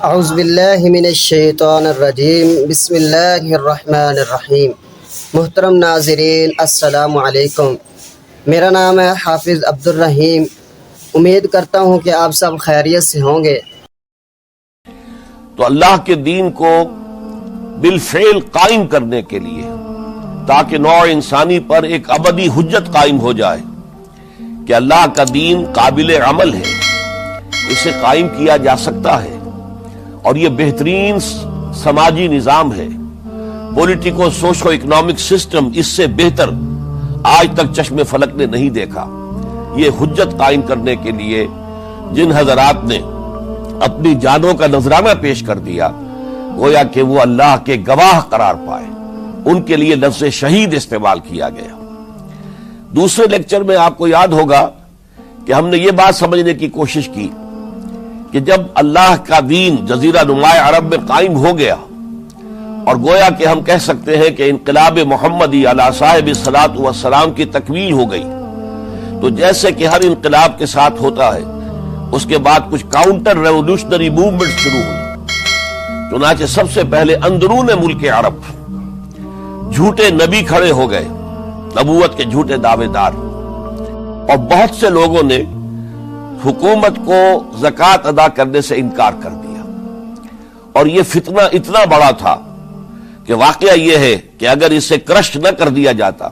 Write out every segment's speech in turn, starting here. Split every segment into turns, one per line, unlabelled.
اعوذ باللہ من الشیطان الرجیم، بسم اللہ الرحمن الرحیم۔ محترم ناظرین، السلام علیکم۔ میرا نام ہے حافظ عبدالرحیم۔ امید کرتا ہوں کہ آپ سب خیریت سے ہوں گے۔
تو اللہ کے دین کو بالفعل قائم کرنے کے لیے، تاکہ نوع انسانی پر ایک ابدی حجت قائم ہو جائے کہ اللہ کا دین قابل عمل ہے، اسے قائم کیا جا سکتا ہے، اور یہ بہترین سماجی نظام ہے۔ پولیٹیکو سوشو اکنامک سسٹم اس سے بہتر آج تک چشم فلک نے نہیں دیکھا۔ یہ حجت قائم کرنے کے لیے جن حضرات نے اپنی جانوں کا نذرانہ پیش کر دیا، گویا کہ وہ اللہ کے گواہ قرار پائے، ان کے لیے لفظ شہید استعمال کیا گیا۔ دوسرے لیکچر میں آپ کو یاد ہوگا کہ ہم نے یہ بات سمجھنے کی کوشش کی کہ جب اللہ کا دین جزیرہ نماء عرب میں قائم ہو گیا، اور گویا کہ ہم کہہ سکتے ہیں کہ انقلاب محمدی علی صاحب الصلاۃ والسلام کی تکمیل ہو گئی، تو جیسے کہ ہر انقلاب کے ساتھ ہوتا ہے، اس کے بعد کچھ کاؤنٹر ریولوشنری موومنٹ شروع ہوئی۔ چنانچہ سب سے پہلے اندرون ملک عرب جھوٹے نبی کھڑے ہو گئے، نبوت کے جھوٹے دعوے دار، اور بہت سے لوگوں نے حکومت کو زکوٰۃ ادا کرنے سے انکار کر دیا، اور یہ فتنہ اتنا بڑا تھا کہ واقعہ یہ ہے کہ اگر اسے کرش نہ کر دیا جاتا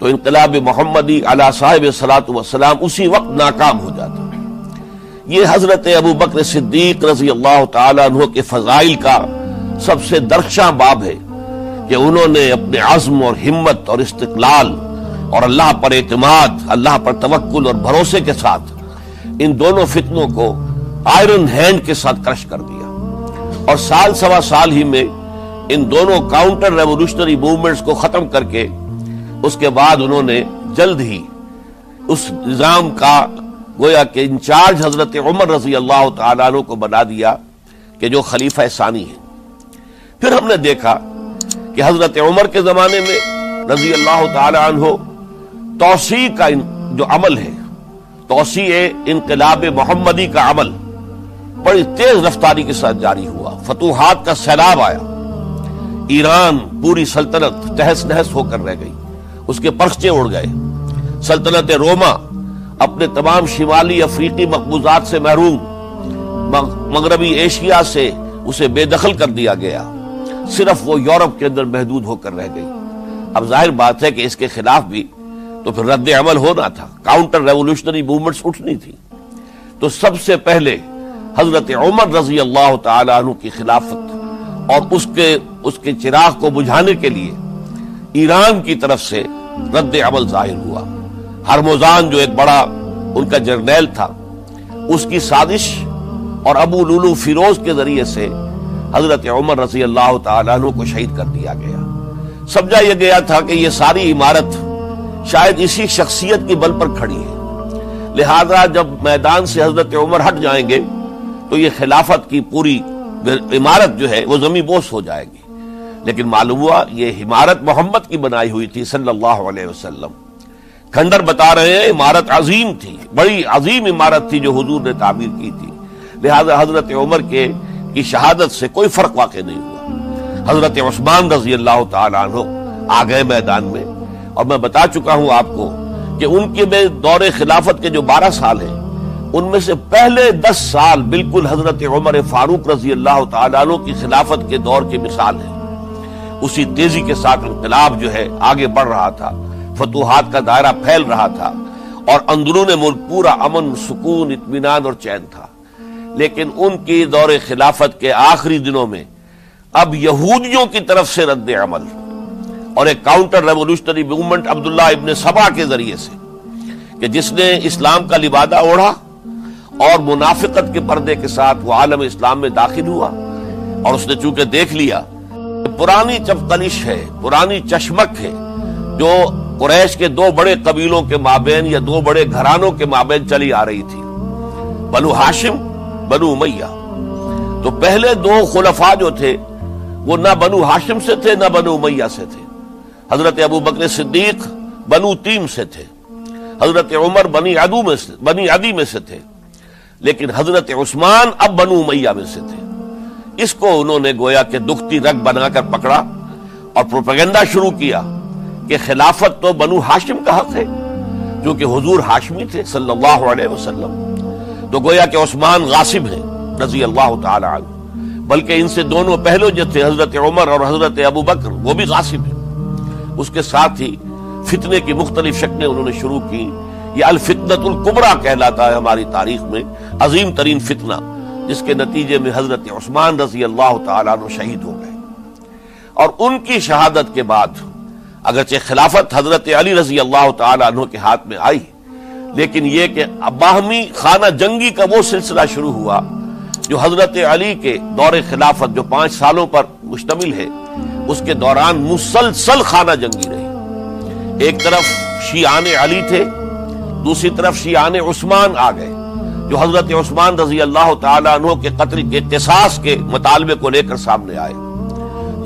تو انقلاب محمدی علی صاحب الصلاۃ والسلام اسی وقت ناکام ہو جاتا۔ یہ حضرت ابو بکر صدیق رضی اللہ تعالیٰ عنہ کے فضائل کا سب سے درخشاں باب ہے کہ انہوں نے اپنے عزم اور ہمت اور استقلال اور اللہ پر اعتماد، اللہ پر توکل اور بھروسے کے ساتھ ان دونوں فتنوں کو آئرن ہینڈ کے ساتھ کرش کر دیا، اور سال سوا سال ہی میں ان دونوں کاؤنٹر ریولوشنری موومنٹس کو ختم کر کے اس کے بعد انہوں نے جلد ہی اس نظام کا گویا کہ انچارج حضرت عمر رضی اللہ تعالیٰ عنہ کو بنا دیا کہ جو خلیفہ ثانی ہے۔ پھر ہم نے دیکھا کہ حضرت عمر کے زمانے میں رضی اللہ تعالیٰ عنہ توسیع کا جو عمل ہے، توسیع انقلاب محمدی کا عمل بڑی تیز رفتاری کے ساتھ جاری ہوا، فتوحات کا سیلاب آیا، ایران پوری سلطنت تہس نہس ہو کر رہ گئی، اس کے پرچے اڑ گئے، سلطنت روما اپنے تمام شمالی افریقی مقبوضات سے محروم، مغربی ایشیا سے اسے بے دخل کر دیا گیا، صرف وہ یورپ کے اندر محدود ہو کر رہ گئی۔ اب ظاہر بات ہے کہ اس کے خلاف بھی تو پھر رد عمل ہونا تھا، کاؤنٹر ریولوشنری موومنٹس اٹھنی تھی۔ تو سب سے پہلے حضرت عمر رضی اللہ تعالیٰ عنہ کی خلافت اور اس کے چراغ کو بجھانے کے لیے ایران کی طرف سے رد عمل ظاہر ہوا۔ ہرموزان جو ایک بڑا ان کا جرنیل تھا، اس کی سازش اور ابو لولو فیروز کے ذریعے سے حضرت عمر رضی اللہ تعالیٰ عنہ کو شہید کر دیا گیا۔ سمجھا یہ گیا تھا کہ یہ ساری عمارت شاید اسی شخصیت کی بل پر کھڑی ہے، لہذا جب میدان سے حضرت عمر ہٹ جائیں گے تو یہ خلافت کی پوری عمارت جو ہے وہ زمین بوس ہو جائے گی۔ لیکن معلوم ہوا یہ عمارت محمد کی بنائی ہوئی تھی صلی اللہ علیہ وسلم۔ کھنڈر بتا رہے ہیں عمارت عظیم تھی، بڑی عظیم عمارت تھی جو حضور نے تعمیر کی تھی، لہذا حضرت عمر کی شہادت سے کوئی فرق واقع نہیں ہوا۔ حضرت عثمان رضی اللہ تعالیٰ عنہ آ گئے میدان میں، اور میں بتا چکا ہوں آپ کو کہ ان کے دور خلافت کے جو 12 سال ہیں، ان میں سے پہلے 10 سال بالکل حضرت عمر فاروق رضی اللہ تعالیٰ عنہ کی خلافت کے دور کی مثال ہے۔ اسی تیزی کے ساتھ انقلاب جو ہے آگے بڑھ رہا تھا، فتوحات کا دائرہ پھیل رہا تھا، اور اندرون ملک پورا امن، سکون، اطمینان اور چین تھا۔ لیکن ان کی دور خلافت کے آخری دنوں میں اب یہودیوں کی طرف سے رد عمل اور ایک کاؤنٹر ریولوشنری موومنٹ عبداللہ ابن سبا کے ذریعے سے، کہ جس نے اسلام کا لبادہ اوڑھا اور منافقت کے پردے کے ساتھ وہ عالم اسلام میں داخل ہوا، اور اس نے چونکہ دیکھ لیا پرانی چپقلش ہے، پرانی چشمک ہے جو قریش کے 2 بڑے قبیلوں کے مابین یا 2 بڑے گھرانوں کے مابین چلی آ رہی تھی، بنو ہاشم، بنو امیہ۔ تو پہلے 2 خلفاء جو تھے وہ نہ بنو ہاشم سے تھے نہ بنو امیہ سے تھے۔ حضرت ابو بکر صدیق بنو تیم سے تھے، حضرت عمر بنی عدی میں سے تھے، لیکن حضرت عثمان اب بنو امیہ میں سے تھے۔ اس کو انہوں نے گویا کہ دکھتی رگ بنا کر پکڑا اور پروپیگنڈا شروع کیا کہ خلافت تو بنو ہاشم کا حق ہے، کیونکہ حضور ہاشمی تھے صلی اللہ علیہ وسلم، تو گویا کہ عثمان غاصب ہیں رضی اللہ تعالی عنہ، بلکہ ان سے دونوں پہلو جو تھے حضرت عمر اور حضرت ابو بکر وہ بھی غاصب ہیں۔ اس کے ساتھ ہی فتنے کی مختلف شکلیں انہوں نے شروع کی۔ یہ الفتنۃ الکبریٰ کہلاتا ہے ہماری تاریخ میں، عظیم ترین فتنہ، جس کے نتیجے میں حضرت عثمان رضی اللہ تعالیٰ عنہ شہید ہو گئے۔ اور ان کی شہادت کے بعد اگرچہ خلافت حضرت علی رضی اللہ تعالیٰ عنہ کے ہاتھ میں آئی، لیکن یہ کہ باہمی خانہ جنگی کا وہ سلسلہ شروع ہوا جو حضرت علی کے دور خلافت جو 5 سالوں پر مشتمل ہے، اس کے دوران مسلسل خانہ جنگی رہی۔ ایک طرف شیعان علی تھے، دوسری طرف شیعان عثمان آ گئے، جو حضرت عثمان رضی اللہ تعالیٰ عنہ کے قتل کے قصاص کے مطالبے کو لے کر سامنے آئے۔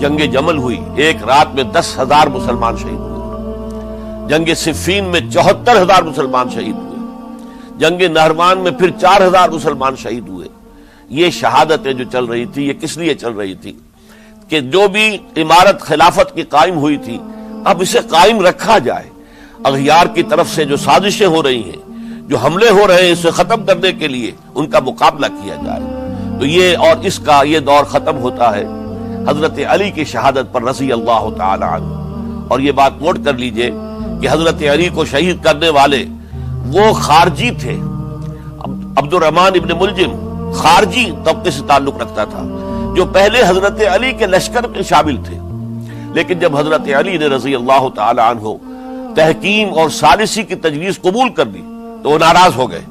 جنگ جمل ہوئی، ایک رات میں 10,000 مسلمان شہید ہوئے۔ جنگ صفین میں 74,000 مسلمان شہید ہوئے۔ جنگ نہروان میں پھر 4,000 مسلمان شہید ہوئے۔ یہ شہادتیں جو چل رہی تھی، یہ کس لیے چل رہی تھی کہ جو بھی عمارت خلافت کی قائم ہوئی تھی، اب اسے قائم رکھا جائے۔ اغیار کی طرف سے جو سازشیں ہو رہی ہیں، جو حملے ہو رہے ہیں، اسے ختم کرنے کے لیے ان کا مقابلہ کیا جائے۔ تو یہ اور اس کا یہ دور ختم ہوتا ہے حضرت علی کی شہادت پر رضی اللہ تعالی عنہ۔ اور یہ بات نوٹ کر لیجئے کہ حضرت علی کو شہید کرنے والے وہ خارجی تھے۔ عبد الرحمن ابن ملجم خارجی طبقے سے تعلق رکھتا تھا، جو پہلے حضرت علی کے لشکر میں شامل تھے، لیکن جب حضرت علی نے رضی اللہ تعالی عنہ تحکیم اور ثالثی کی تجویز قبول کر دی تو وہ ناراض ہو گئے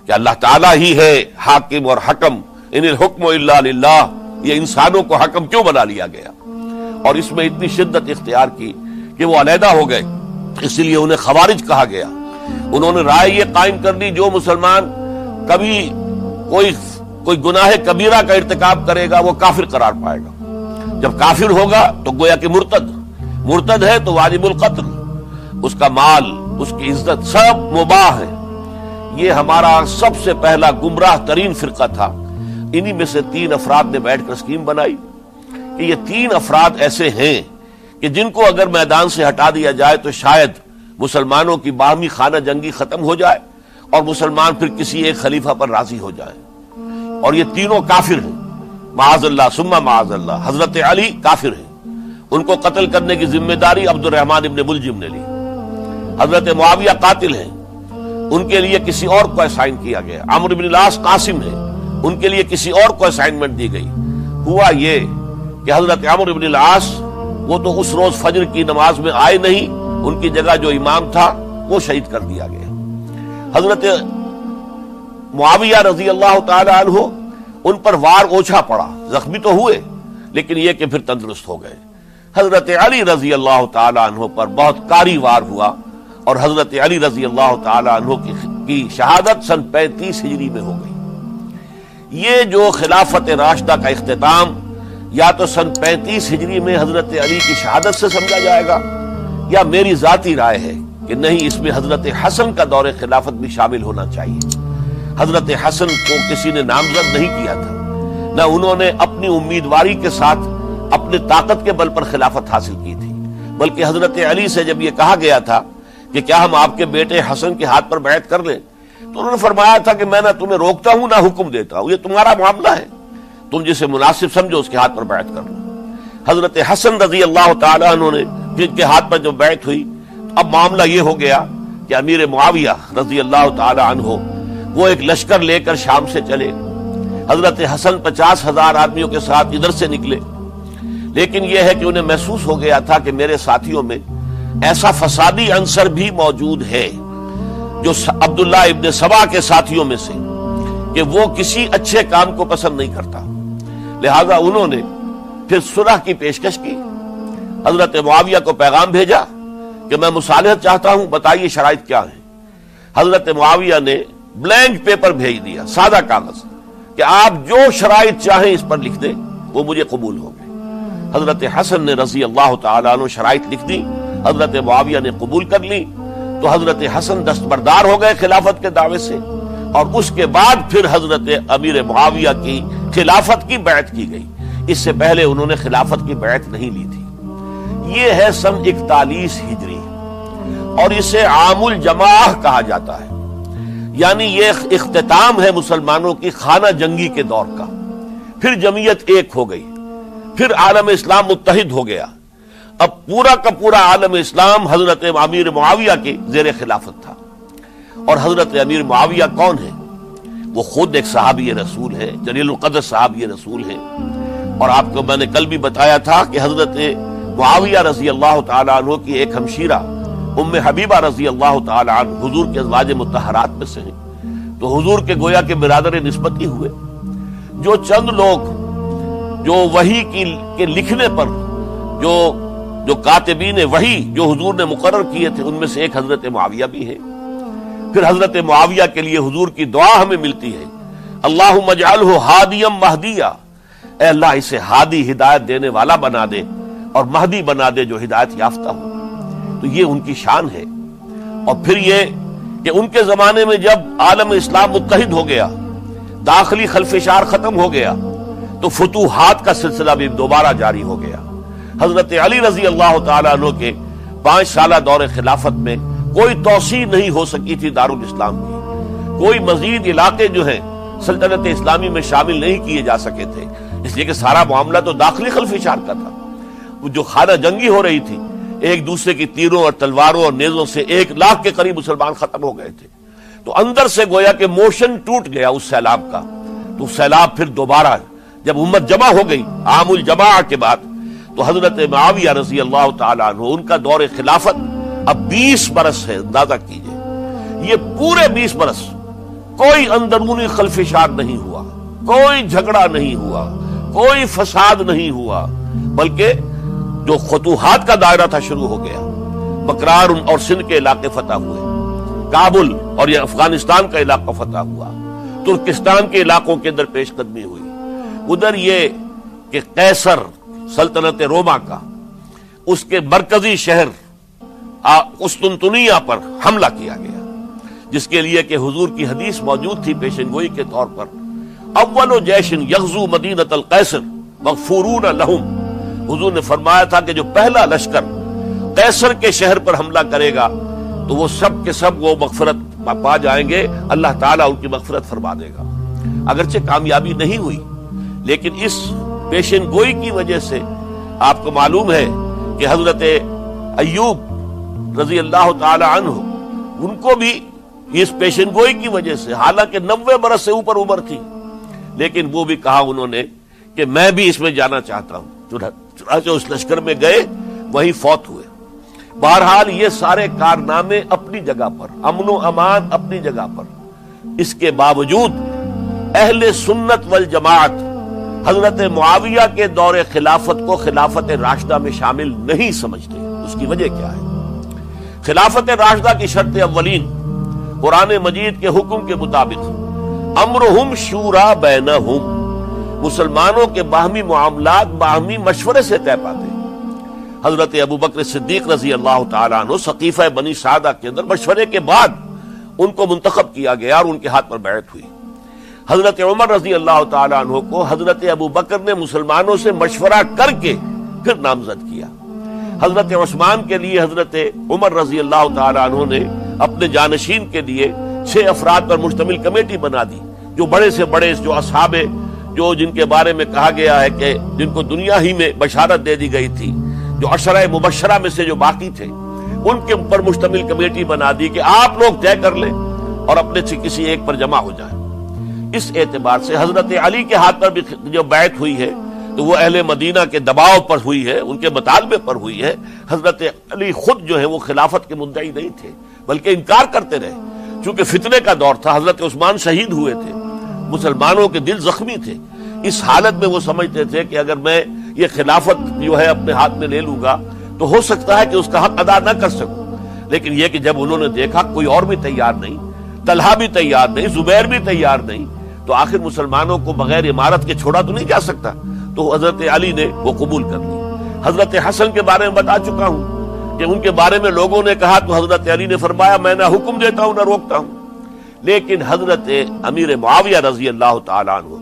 کہ اللہ تعالیٰ ہی ہے حاکم اور حکم، ان الحکم الا للہ، یہ انسانوں کو حکم کیوں بنا لیا گیا؟ اور اس میں اتنی شدت اختیار کی کہ وہ علیحدہ ہو گئے، اس لیے انہیں خوارج کہا گیا۔ انہوں نے رائے یہ قائم کر دی دو مسلمان کبھی کوئی گناہ کبیرہ کا ارتکاب کرے گا وہ کافر قرار پائے گا، جب کافر ہوگا تو گویا کہ مرتد ہے تو واجب القتل، اس کا مال، اس کی عزت سب مباح ہے۔ یہ ہمارا سب سے پہلا گمراہ ترین فرقہ تھا۔ انہی میں سے 3 افراد نے بیٹھ کر اسکیم بنائی کہ یہ 3 افراد ایسے ہیں کہ جن کو اگر میدان سے ہٹا دیا جائے تو شاید مسلمانوں کی باہمی خانہ جنگی ختم ہو جائے اور مسلمان پھر کسی ایک خلیفہ پر راضی ہو جائیں۔ اور یہ تینوں کافر ہیں، معاذ اللہ ثم معاذ اللہ۔ حضرت علی کافر ہیں، ان کو قتل کرنے کی ذمہ داری عبد الرحمن ابن ملجم نے لی۔ حضرت معاویہ قاتل ہیں، ان کے لیے کسی اور کو اسائن کیا گیا۔ عمرو بن العاص قاسم ہیں، ان کے لیے کسی اور کو اسائنمنٹ دی گئی۔ ہوا یہ کہ حضرت عمرو بن العاص وہ تو اس روز فجر کی نماز میں آئے نہیں، ان کی جگہ جو امام تھا وہ شہید کر دیا گیا۔ حضرت معاویہ رضی اللہ تعالی عنہ ان پر وار اوچھا پڑا، زخمی تو ہوئے لیکن یہ کہ پھر تندرست ہو گئے۔ حضرت علی رضی اللہ تعالی عنہ پر بہت کاری وار ہوا اور حضرت علی رضی اللہ تعالی عنہ کی شہادت سن 35 ہجری میں ہو گئی۔ یہ جو خلافت راشدہ کا اختتام یا تو سن 35 ہجری میں حضرت علی کی شہادت سے سمجھا جائے گا، یا میری ذاتی رائے ہے کہ نہیں، اس میں حضرت حسن کا دور خلافت بھی شامل ہونا چاہیے۔ حضرت حسن کو کسی نے نامزد نہیں کیا تھا، نہ انہوں نے اپنی امیدواری کے ساتھ اپنے طاقت کے بل پر خلافت حاصل کی تھی، بلکہ حضرت علی سے جب یہ کہا گیا تھا کہ کیا ہم آپ کے بیٹے حسن کے ہاتھ پر بیعت کر لیں، تو انہوں نے فرمایا تھا کہ میں نہ تمہیں روکتا ہوں نہ حکم دیتا ہوں، یہ تمہارا معاملہ ہے، تم جسے مناسب سمجھو اس کے ہاتھ پر بیعت کر لو۔ حضرت حسن رضی اللہ تعالیٰ عنہ نے جن کے ہاتھ پر جو بیعت ہوئی، اب معاملہ یہ ہو گیا کہ امیر معاویہ رضی اللہ تعالیٰ عنہ وہ ایک لشکر لے کر شام سے چلے۔ حضرت حسن 50,000 آدمیوں کے ساتھ ادھر سے نکلے، لیکن یہ ہے کہ انہیں محسوس ہو گیا تھا کہ میرے ساتھیوں میں ایسا فسادی عنصر بھی موجود ہے جو عبداللہ ابن سبا کے ساتھیوں میں سے، کہ وہ کسی اچھے کام کو پسند نہیں کرتا، لہذا انہوں نے پھر صلح کی پیشکش کی۔ حضرت معاویہ کو پیغام بھیجا کہ میں مصالحت چاہتا ہوں، بتائیے شرائط کیا ہیں۔ حضرت معاویہ نے بلینک پیپر بھیج دیا، سادہ کاغذ، کہ آپ جو شرائط چاہیں اس پر لکھ دیں، وہ مجھے قبول ہو گئے۔ حضرت حسن نے رضی اللہ تعالیٰ عنہ شرائط لکھ دی، حضرت معاویہ نے قبول کر لی، تو حضرت حسن دستبردار ہو گئے خلافت کے دعوے سے، اور اس کے بعد پھر حضرت امیر معاویہ کی خلافت کی بیعت کی گئی، اس سے پہلے انہوں نے خلافت کی بیعت نہیں لی تھی۔ یہ ہے سن 41 ہجری، اور اسے عام الجماع کہا جاتا ہے، یعنی یہ اختتام ہے مسلمانوں کی خانہ جنگی کے دور کا۔ پھر جمعیت ایک ہو گئی، پھر عالم اسلام متحد ہو گیا۔ اب پورا کا پورا عالم اسلام حضرت امیر معاویہ کے زیر خلافت تھا۔ اور حضرت امیر معاویہ کون ہے؟ وہ خود ایک صحابی رسول ہے، جلیل القدر صحابی رسول ہے۔ اور آپ کو میں نے کل بھی بتایا تھا کہ حضرت معاویہ رضی اللہ تعالی عنہ کی ایک ہمشیرہ ام حبیبہ رضی اللہ تعالی عنہ حضور کے ازواج مطہرات میں سے ہیں، تو حضور کے گویا کے برادر نسبت ہی ہوئے۔ جو چند لوگ جو وحی کے لکھنے پر جو کاتبین وحی جو حضور نے مقرر کیے تھے، ان میں سے ایک حضرت معاویہ بھی ہے۔ پھر حضرت معاویہ کے لیے حضور کی دعا ہمیں ملتی ہے، اللہم اجعلہ ہادیا مہدیا، اے اللہ اسے ہادی ہدایت دینے والا بنا دے اور مہدی بنا دے جو ہدایت یافتہ ہو۔ تو یہ ان کی شان ہے۔ اور پھر یہ کہ ان کے زمانے میں جب عالم اسلام متحد ہو گیا، داخلی خلفشار ختم ہو گیا، تو فتوحات کا سلسلہ بھی دوبارہ جاری ہو گیا۔ حضرت علی رضی اللہ تعالیٰ عنہ کے 5 سالہ دور خلافت میں کوئی توسیع نہیں ہو سکی تھی دارالاسلام کی، کوئی مزید علاقے جو ہیں سلطنت اسلامی میں شامل نہیں کیے جا سکے تھے، اس لیے کہ سارا معاملہ تو داخلی خلفشار کا تھا۔ وہ جو خانہ جنگی ہو رہی تھی، ایک دوسرے کی تیروں اور تلواروں اور نیزوں سے 1 لاکھ کے قریب مسلمان ختم ہو گئے تھے، تو اندر سے گویا کہ موشن ٹوٹ گیا اس سیلاب کا۔ تو سیلاب پھر دوبارہ جب امت جمع ہو گئی عام الجماع کے بعد، تو حضرت معاویہ رضی اللہ تعالیٰ عنہ ان کا دور خلافت اب 20 برس ہے۔ اندازہ کیجئے یہ پورے 20 برس کوئی اندرونی خلفشار نہیں ہوا، کوئی جھگڑا نہیں ہوا، کوئی فساد نہیں ہوا، بلکہ جو فتوحات کا دائرہ تھا شروع ہو گیا۔ بکرار اور سندھ کے علاقے فتح ہوئے، کابل اور یہ افغانستان کا علاقہ فتح ہوا، ترکستان کے علاقوں کے اندر پیش قدمی ہوئی۔ ادھر یہ کہ قیصر سلطنت روما کا اس کے مرکزی شہر قسطنطنیہ پر حملہ کیا گیا، جس کے لیے کہ حضور کی حدیث موجود تھی پیشن گوئی کے طور پر، اول جیش یغزو مدینۃ القیصر مغفورون لہم۔ حضور نے فرمایا تھا کہ جو پہلا لشکر قیصر کے شہر پر حملہ کرے گا تو وہ سب کے سب وہ مغفرت پا جائیں گے، اللہ تعالیٰ ان کی مغفرت فرما دے گا۔ اگرچہ کامیابی نہیں ہوئی، لیکن اس پیشن گوئی کی وجہ سے آپ کو معلوم ہے کہ حضرت ایوب رضی اللہ تعالی عنہ ان کو بھی اس پیشن گوئی کی وجہ سے، حالانکہ 90 برس سے اوپر عمر تھی، لیکن وہ بھی کہا انہوں نے کہ میں بھی اس میں جانا چاہتا ہوں، چنانچہ اس لشکر میں گئے، وہیں فوت ہوئے۔ بہرحال یہ سارے کارنامے اپنی جگہ پر، امن و امان اپنی جگہ پر، اس کے باوجود اہل سنت والجماعت حضرت معاویہ کے دور خلافت کو خلافت راشدہ میں شامل نہیں سمجھتے۔ اس کی وجہ کیا ہے؟ خلافت راشدہ کی شرط اولین قرآن مجید کے حکم کے مطابق امرہم شورا بینہم، مسلمانوں کے باہمی معاملات باہمی مشورے سے طے پاتے ہیں۔ حضرت ابوبکر صدیق رضی اللہ تعالیٰ عنہ سقیفہ بنی سعدہ کے اندر مشورے کے بعد ان کو منتخب کیا گیا اور ان کے ہاتھ پر بیعت ہوئی۔ حضرت عمر رضی اللہ تعالیٰ عنہ کو حضرت ابوبکر نے مسلمانوں سے مشورہ کر کے پھر نامزد کیا۔ حضرت عثمان کے لیے حضرت عمر رضی اللہ تعالیٰ عنہ نے اپنے جانشین کے لیے 6 افراد پر مشتمل کمیٹی بنا دی، جو بڑے سے بڑے جو اصحاب جو جن کے بارے میں کہا گیا ہے کہ جن کو دنیا ہی میں بشارت دے دی گئی تھی، جو عشرہ مبشرہ میں سے جو باقی تھے، ان کے اوپر مشتمل کمیٹی بنا دی کہ آپ لوگ طے کر لیں اور اپنے سے کسی ایک پر جمع ہو جائیں۔ اس اعتبار سے حضرت علی کے ہاتھ پر بھی جو بیعت ہوئی ہے تو وہ اہل مدینہ کے دباؤ پر ہوئی ہے، ان کے مطالبے پر ہوئی ہے۔ حضرت علی خود جو ہے وہ خلافت کے مدعی نہیں تھے، بلکہ انکار کرتے رہے، چونکہ فتنے کا دور تھا۔ حضرت عثمان شہید ہوئے تھے، مسلمانوں کے دل زخمی تھے۔ اس حالت میں وہ سمجھتے تھے کہ اگر میں یہ خلافت جو ہے اپنے ہاتھ میں لے لوں گا تو ہو سکتا ہے کہ اس کا حق ادا نہ کر سکوں، لیکن یہ کہ جب انہوں نے دیکھا کوئی اور بھی تیار نہیں، طلحہ بھی تیار نہیں، زبیر بھی تیار نہیں، تو آخر مسلمانوں کو بغیر امارت کے چھوڑا تو نہیں جا سکتا، تو حضرت علی نے وہ قبول کر لی۔ حضرت حسن کے بارے میں بتا چکا ہوں کہ ان کے بارے میں لوگوں نے کہا تو حضرت علی نے فرمایا میں نہ حکم دیتا ہوں نہ روکتا ہوں، لیکن حضرت امیر معاویہ رضی اللہ تعالیٰ عنہ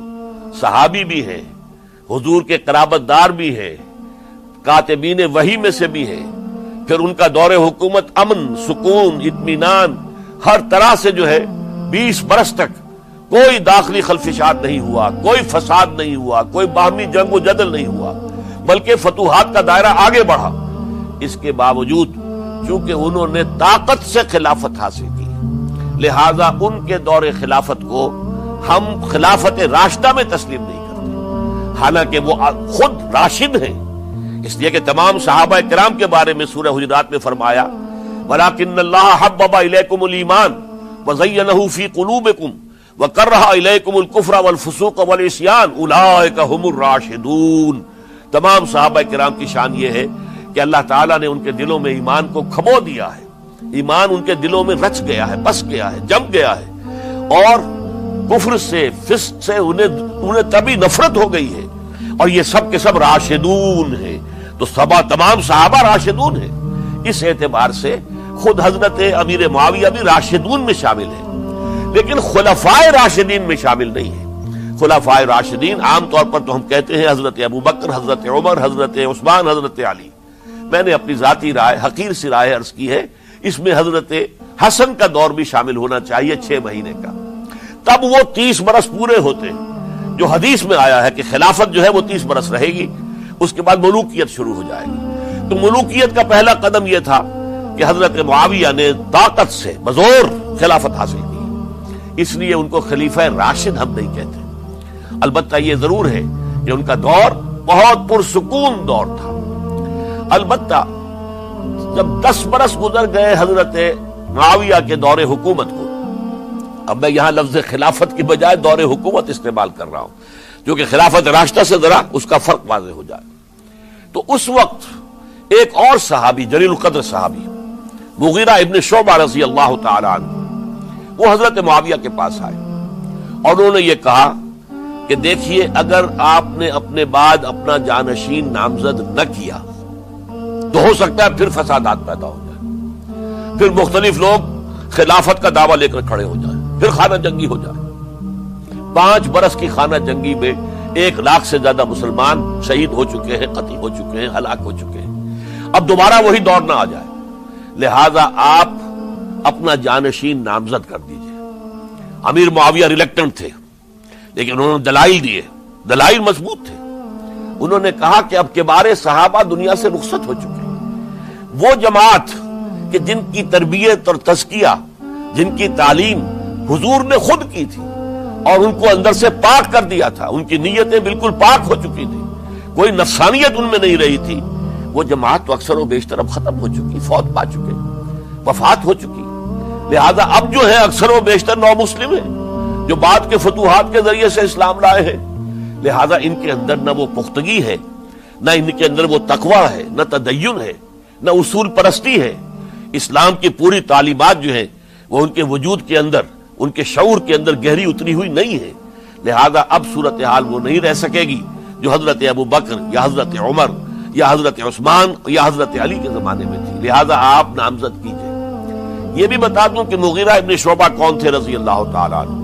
صحابی بھی ہیں، حضور کے قرابت دار بھی ہیں، کاتبین وحی میں سے بھی ہیں، پھر ان کا دور حکومت امن، سکون، اطمینان، ہر طرح سے جو ہے 20 برس تک کوئی داخلی خلفشات نہیں ہوا، کوئی فساد نہیں ہوا، کوئی باہمی جنگ و جدل نہیں ہوا، بلکہ فتوحات کا دائرہ آگے بڑھا۔ اس کے باوجود چونکہ انہوں نے طاقت سے خلافت حاصل کی، لہذا ان کے دور خلافت کو ہم خلافت راشدہ میں تسلیم نہیں کرتے، حالانکہ وہ خود راشد ہیں، اس لیے کہ تمام صحابہ کرام کے بارے میں سورہ حجرات میں فرمایا وَلَكِنَّ اللَّهَ حَبَّبَ إِلَيْكُمُ الْإِيمَانَ وَزَيَّنَهُ فِي قُلُوبِكُمْ وَكَرَّهَ إِلَيْكُمُ الْكُفْرَ وَالْفُسُوقَ وَالْعِصْيَانَ أُولَٰئِكَ هُمُ الرَّاشِدُونَ۔ تمام صحابہ کرام کی شان یہ ہے کہ اللہ تعالیٰ نے ان کے دلوں میں ایمان کو کھبو دیا ہے، ایمان ان کے دلوں میں رچ گیا ہے، بس گیا ہے، جم گیا ہے، اور کفر سے، فسق سے انہیں تبھی نفرت ہو گئی ہے، اور یہ سب کے سب راشدون ہیں۔ تو تمام صحابہ راشدون ہیں، اس اعتبار سے خود حضرت امیر معاویہ بھی راشدون میں شامل ہیں، لیکن خلفائے راشدین میں شامل نہیں ہیں۔ خلفائے راشدین عام طور پر تو ہم کہتے ہیں حضرت ابو بکر، حضرت عمر، حضرت عثمان، حضرت علی۔ میں نے اپنی ذاتی رائے، حقیر سی رائے عرض کی ہے، اس میں حضرت حسن کا دور بھی شامل ہونا چاہیے 6 مہینے کا، تب وہ 30 برس پورے ہوتے ہیں، جو حدیث میں آیا ہے کہ خلافت جو ہے وہ 30 برس رہے گی، اس کے بعد ملوکیت شروع ہو جائے گی۔ تو ملوکیت کا پہلا قدم یہ تھا کہ حضرت معاویہ نے طاقت سے بزور خلافت حاصل کی، اس لیے ان کو خلیفہ راشد ہم نہیں کہتے۔ البتہ یہ ضرور ہے کہ ان کا دور بہت پرسکون دور تھا۔ البتہ جب 10 برس گزر گئے حضرت معاویہ کے دور حکومت کو، اب میں یہاں لفظ خلافت کی بجائے دور حکومت استعمال کر رہا ہوں، جو کہ خلافت راشدہ سے ذرا اس کا فرق واضح ہو جائے، تو اس وقت ایک اور صحابی، جلیل القدر صحابی مغیرہ ابن شعبہ رضی اللہ تعالی عنہ، وہ حضرت معاویہ کے پاس آئے اور انہوں نے یہ کہا کہ دیکھیے، اگر آپ نے اپنے بعد اپنا جانشین نامزد نہ کیا تو ہو سکتا ہے پھر فسادات پیدا ہو جائے، پھر مختلف لوگ خلافت کا دعویٰ لے کر کھڑے ہو جائیں، پھر خانہ جنگی ہو جائے۔ 5 برس کی خانہ جنگی میں 1 لاکھ سے زیادہ مسلمان شہید ہو چکے ہیں، قتل ہو چکے ہیں، ہلاک ہو چکے ہیں، اب دوبارہ وہی دور نہ آ جائے، لہذا آپ اپنا جانشین نامزد کر دیجئے۔ امیر معاویہ ریلیکٹنٹ تھے، لیکن انہوں نے دلائل دیے، دلائل مضبوط تھے۔ انہوں نے کہا کہ اب کبار صحابہ دنیا سے رخصت ہو چکے ہیں، وہ جماعت کہ جن کی تربیت اور تزکیہ، جن کی تعلیم حضور نے خود کی تھی اور ان کو اندر سے پاک کر دیا تھا، ان کی نیتیں بالکل پاک ہو چکی تھی، کوئی نفسانیت ان میں نہیں رہی تھی، وہ جماعت تو اکثر و بیشتر اب ختم ہو چکی، فوت پا چکے، وفات ہو چکی، لہذا اب جو ہے اکثر و بیشتر نو مسلم ہیں جو بعد کے فتوحات کے ذریعے سے اسلام لائے ہیں، لہذا ان کے اندر نہ وہ پختگی ہے، نہ ان کے اندر وہ تقویٰ ہے، نہ تدین ہے، نہ اصول پرستی ہے۔ اسلام کی پوری تعلیمات جو ہیں وہ ان کے وجود کے اندر، ان کے شعور کے اندر گہری اتری ہوئی نہیں ہے، لہذا اب صورتحال وہ نہیں رہ سکے گی جو حضرت ابو بکر یا حضرت عمر یا حضرت عثمان یا حضرت علی کے زمانے میں تھی، لہذا آپ نامزد کیجئے۔ یہ بھی بتا دوں کہ مغیرہ ابن شعبہ کون تھے رضی اللہ تعالیٰ عنہ۔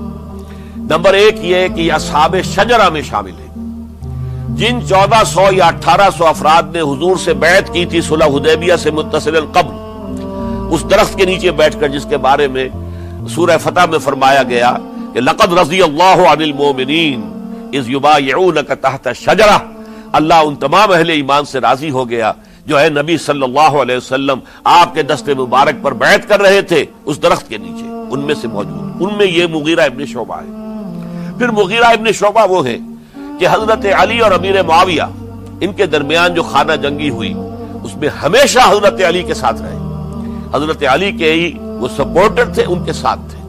نمبر 1 یہ ہے کہ یہ اصحاب شجرہ میں شامل ہیں، جن 1400 یا 1800 افراد نے حضور سے بیعت کی تھی صلح حدیبیہ سے متصل قبل، اس درخت کے نیچے بیٹھ کر جس کے بارے میں سورہ فتح میں فرمایا گیا کہ لقد رضی اللہ عن المؤمنین اذ یبایعونک تحت الشجرہ، اللہ ان تمام اہل ایمان سے راضی ہو گیا جو ہے نبی صلی اللہ علیہ وسلم آپ کے دست مبارک پر بیعت کر رہے تھے اس درخت کے نیچے، ان میں سے موجود، ان میں یہ مغیرہ ابن شعبہ ہے۔ پھر مغیرہ ابن شعبہ وہ ہیں کہ حضرت علی اور امیر معاویہ ان کے درمیان جو خانہ جنگی ہوئی اس میں ہمیشہ حضرت علی کے ساتھ رہے، حضرت علی کے ہی وہ سپورٹر تھے، ان کے ساتھ تھے۔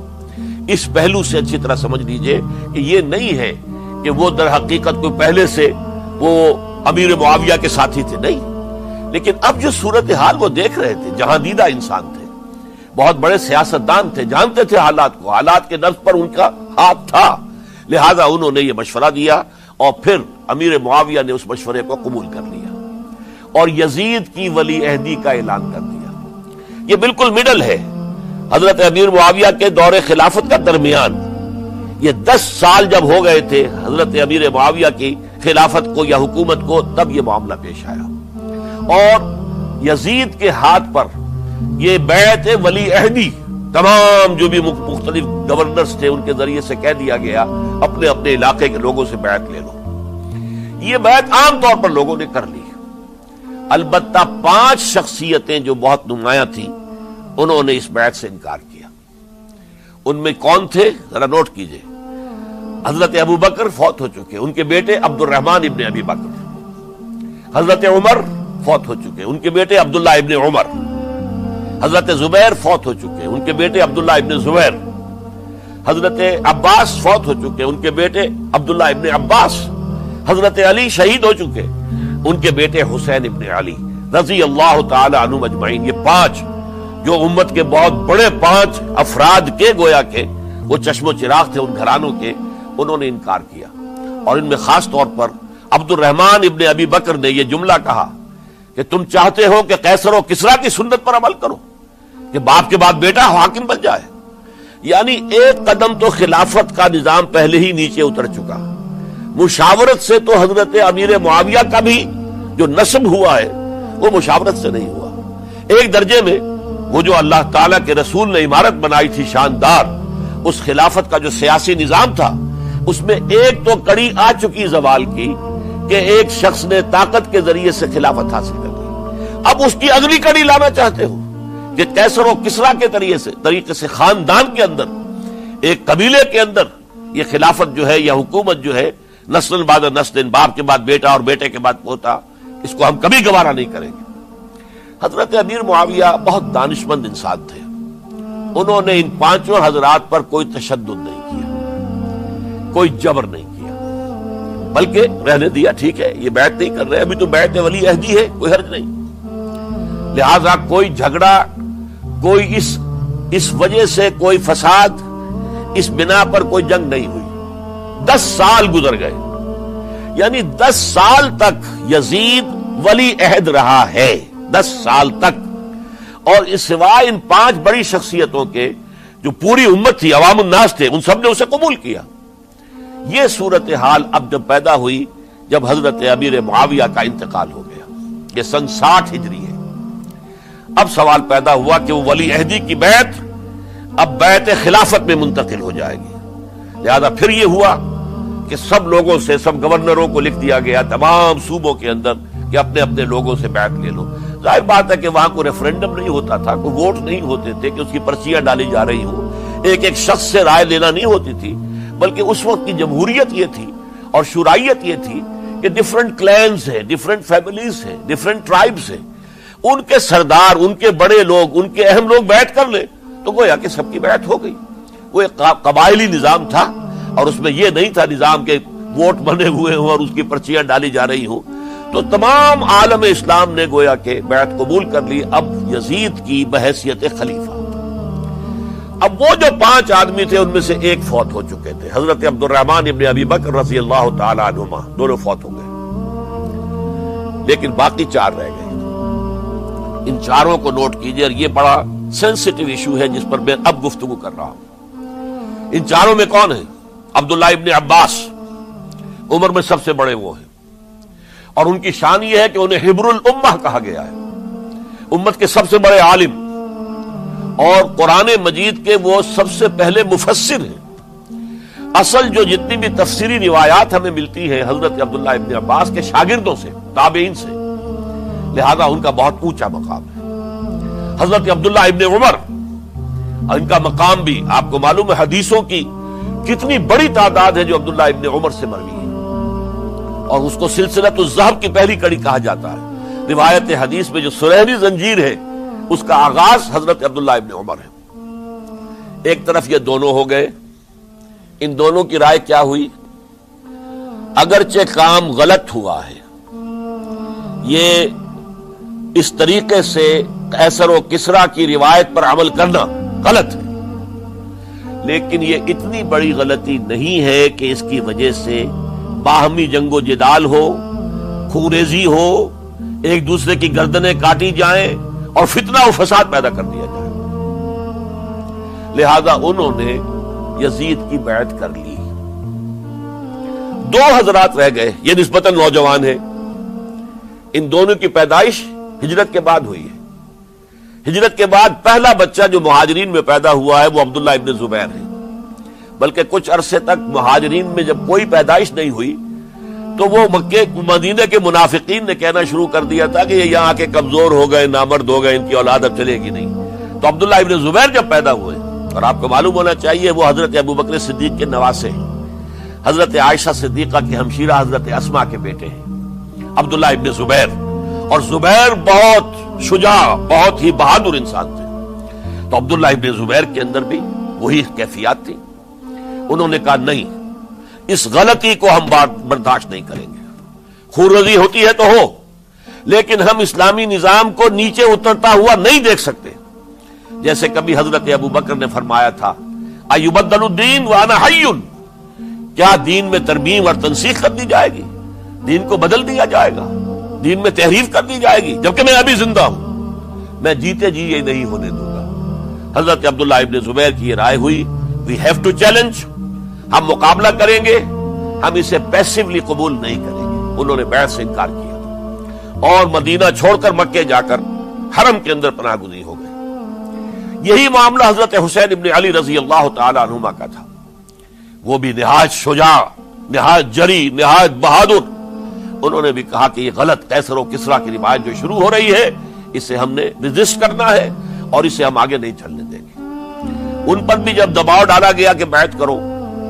اس پہلو سے اچھی طرح سمجھ لیجئے کہ یہ نہیں ہے کہ وہ در حقیقت کوئی پہلے سے وہ امیر معاویہ کے ساتھی تھے، نہیں، لیکن اب جو صورتحال وہ دیکھ رہے تھے، جہاں دیدہ انسان تھے، بہت بڑے سیاستدان تھے، جانتے تھے حالات کو، حالات کے نبض پر ان کا ہاتھ تھا، لہذا انہوں نے یہ مشورہ دیا اور پھر امیر معاویہ نے اس مشورے کو قبول کر لیا اور یزید کی ولی عہدی کا اعلان کر دیا۔ یہ بالکل مڈل ہے حضرت امیر معاویہ کے دور خلافت کا درمیان، یہ 10 سال جب ہو گئے تھے حضرت امیر معاویہ کی خلافت کو یا حکومت کو، تب یہ معاملہ پیش آیا، اور یزید کے ہاتھ پر یہ بیعت ولی عہدی تمام جو بھی مختلف گورنرز تھے ان کے ذریعے سے کہہ دیا گیا اپنے اپنے علاقے کے لوگوں سے بیعت لے لو۔ یہ بیعت عام طور پر لوگوں نے کر لی، البتہ 5 شخصیتیں جو بہت نمایاں تھیں انہوں نے اس بیعت سے انکار کیا۔ ان میں کون تھے ذرا نوٹ کیجئے۔ حضرت ابو بکر فوت ہو چکے، ان کے بیٹے عبد الرحمن ابن ابی بکر۔ حضرت عمر فوت ہو چکے، ان کے بیٹے عبداللہ ابن عمر۔ حضرت زبیر فوت ہو چکے، ان کے بیٹے عبداللہ ابن زبیر۔ حضرت عباس فوت ہو چکے، ان کے بیٹے عبداللہ ابن عباس۔ حضرت علی شہید ہو چکے، ان کے بیٹے حسین ابن علی رضی اللہ تعالی عنہم اجمعین۔ یہ 5 جو امت کے بہت بڑے 5 افراد کے گویا کے وہ چشم و چراغ تھے ان گھرانوں کے، انہوں نے انکار کیا۔ اور ان میں خاص طور پر عبد الرحمن ابن ابی بکر نے یہ جملہ کہا کہ تم چاہتے ہو کہ قیصر و کسریٰ کی سنت پر عمل کرو کہ باپ کے بعد بیٹا حاکم بن جائے، یعنی ایک قدم تو خلافت کا نظام پہلے ہی نیچے اتر چکا۔ مشاورت سے تو حضرت امیر معاویہ کا بھی جو نسب ہوا ہے وہ مشاورت سے نہیں ہوا۔ ایک درجے میں وہ جو اللہ تعالیٰ کے رسول نے عمارت بنائی تھی شاندار، اس خلافت کا جو سیاسی نظام تھا اس میں ایک تو کڑی آ چکی زوال کی کہ ایک شخص نے طاقت کے ذریعے سے خلافت حاصل کر لی۔ اب اس کی اگلی کڑی لانا چاہتے ہو کہ قیصر و کسریٰ کے طریقے سے خاندان کے اندر، ایک قبیلے کے اندر یہ خلافت جو ہے یا حکومت جو ہے نسل بعد نسل، باپ کے بعد بیٹا اور بیٹے کے بعد پوتا، اس کو ہم کبھی گوارا نہیں کریں گے۔ حضرت امیر معاویہ بہت دانشمند انسان تھے، انہوں نے ان 5 حضرات پر کوئی تشدد نہیں کیا، کوئی جبر نہیں کیا، بلکہ رہنے دیا، ٹھیک ہے یہ بیعت نہیں کر رہے، ابھی تو بیعت ولی عہدی ہے، کوئی حرج نہیں۔ لہذا کوئی جھگڑا، کوئی اس وجہ سے کوئی فساد، اس بنا پر کوئی جنگ نہیں ہوئی۔ 10 سال گزر گئے، یعنی 10 سال تک یزید ولی عہد رہا ہے، 10 سال تک، اور اس سوائے ان 5 بڑی شخصیتوں کے جو پوری امت تھی، عوام الناس تھے، ان سب نے اسے قبول کیا۔ یہ صورتحال اب جب پیدا ہوئی جب حضرت امیر معاویہ کا انتقال ہو گیا، یہ سن 60 ہجری ہے، اب سوال پیدا ہوا کہ وہ ولی عہدی کی بیعت اب بیعت خلافت میں منتقل ہو جائے گی۔ لہذا پھر یہ ہوا کہ سب لوگوں سے، سب گورنروں کو لکھ دیا گیا تمام صوبوں کے اندر کہ اپنے اپنے لوگوں سے بیعت لے لو۔ ظاہر بات ہے کہ وہاں کوئی ریفرنڈم نہیں ہوتا تھا، کوئی ووٹ نہیں ہوتے تھے کہ اس کی پرچیاں ڈالی جا رہی ہوں، ایک ایک شخص سے رائے لینا نہیں ہوتی تھی، بلکہ اس وقت کی جمہوریت یہ تھی اور شورائیت یہ تھی کہ ڈفرنٹ کلینز ہیں، ڈفرنٹ فیملیز ہیں، ڈفرنٹ ٹرائبز ہیں، ان کے سردار، ان کے بڑے لوگ، ان کے اہم لوگ بیعت کر لیں تو گویا کہ سب کی بیعت ہو گئی۔ وہ ایک قبائلی نظام تھا، اور اس میں یہ نہیں تھا نظام کے ووٹ بنے ہوئے ہوں اور اس کی پرچیاں ڈالی جا رہی ہوں۔ تو تمام عالم اسلام نے گویا کہ بیعت قبول کر لی اب یزید کی بحیثیت خلیفہ۔ اب وہ جو 5 آدمی تھے ان میں سے ایک فوت ہو چکے تھے، حضرت عبد الرحمن ابن ابی بکر رضی اللہ تعالی عنہما، دونوں فوت ہو گئے، لیکن باقی 4 رہ گئے۔ ان 4 کو نوٹ کیجئے، اور یہ بڑا سینسٹیو ایشو ہے جس پر میں اب گفتگو کر رہا ہوں۔ ان 4 میں کون ہیں؟ عبداللہ ابن عباس، عمر میں سب سے بڑے وہ ہیں، اور ان کی شان یہ ہے کہ انہیں حبر الامہ کہا گیا ہے، امت کے سب سے بڑے عالم، اور قرآن مجید کے وہ سب سے پہلے مفسر ہیں۔ اصل جو جتنی بھی تفسیری روایات ہمیں ملتی ہیں حضرت عبداللہ ابن عباس کے شاگردوں سے، تابعین سے، لہذا ان کا بہت اونچا مقام ہے۔ حضرت عبداللہ ابن عمر، ان کا مقام بھی آپ کو معلوم ہے، حدیثوں کی کتنی بڑی تعداد ہے جو عبداللہ ابن عمر سے مروی ہے، اور اس کو سلسلۃ الذہب کی پہلی کڑی کہا جاتا ہے۔ روایت حدیث میں جو سنہری زنجیر ہے اس کا آغاز حضرت عبداللہ ابن عمر ہے۔ ایک طرف یہ دونوں ہو گئے، ان دونوں کی رائے کیا ہوئی؟ اگرچہ کام غلط ہوا ہے، یہ اس طریقے سے قیصر و کسریٰ کی روایت پر عمل کرنا غلط ہے، لیکن یہ اتنی بڑی غلطی نہیں ہے کہ اس کی وجہ سے باہمی جنگ و جدال ہو، خوریزی ہو، ایک دوسرے کی گردنیں کاٹی جائیں اور فتنہ و فساد پیدا کر دیا جائے۔ لہذا انہوں نے یزید کی بیعت کر لی. دو حضرات رہ گئے، یہ نسبتاً نوجوان ہیں. ان دونوں کی پیدائش ہجرت کے بعد ہوئی ہے. ہجرت کے بعد پہلا بچہ جو مہاجرین میں پیدا ہوا ہے وہ عبداللہ ابن زبیر ہے. بلکہ کچھ عرصے تک مہاجرین میں جب کوئی پیدائش نہیں ہوئی تو وہ مکے مدینے کے منافقین نے کہنا شروع کر دیا تھا کہ یہ یہاں کے کمزور ہو گئے، نامرد ہو گئے، ان کی اولاد اب چلے گی نہیں. تو عبداللہ ابن زبیر جب پیدا ہوئے، اور آپ کو معلوم ہونا چاہیے وہ حضرت ابوبکر صدیق کے نواسے ہیں، حضرت عائشہ صدیقہ کی ہمشیرہ حضرت اسماء کے بیٹے ہیں عبداللہ ابن زبیر. اور زبیر بہت شجاع، بہت ہی بہادر انسان تھے. تو عبداللہ ابن زبیر کے اندر بھی وہی کیفیات تھی. انہوں نے کہا نہیں، اس غلطی کو ہم برداشت نہیں کریں گے. خونریزی ہوتی ہے تو ہو، لیکن ہم اسلامی نظام کو نیچے اترتا ہوا نہیں دیکھ سکتے. جیسے کبھی حضرت ابوبکر نے فرمایا تھا ایبدل الدین وانا حی، کیا دین میں ترمیم اور تنسیخ کر دی جائے گی؟ دین کو بدل دیا جائے گا، دین میں تحریف کر دی جائے گی جبکہ میں ابھی زندہ ہوں؟ میں جیتے جی یہ نہیں ہونے دوں گا. حضرت عبداللہ ابن زبیر کی یہ رائے ہوئی وی ہیو ٹو چیلنج، ہم مقابلہ کریں گے، ہم اسے پیسیولی قبول نہیں کریں گے. انہوں نے بیعت سے انکار کیا اور مدینہ چھوڑ کر مکے جا کر حرم کے اندر پناہ گزین ہو گئے. یہی معاملہ حضرت حسین ابن علی رضی اللہ تعالی عنہما کا تھا. وہ بھی نہایت شجاع، نہایت جری، نہایت بہادر. انہوں نے بھی کہا کہ یہ غلط قیصر و کسریٰ کی روایت جو شروع ہو رہی ہے اسے ہم نے ریزسٹ کرنا ہے اور اسے ہم آگے نہیں چلنے دیں گے. ان پر بھی جب دباؤ ڈالا گیا کہ بیعت کرو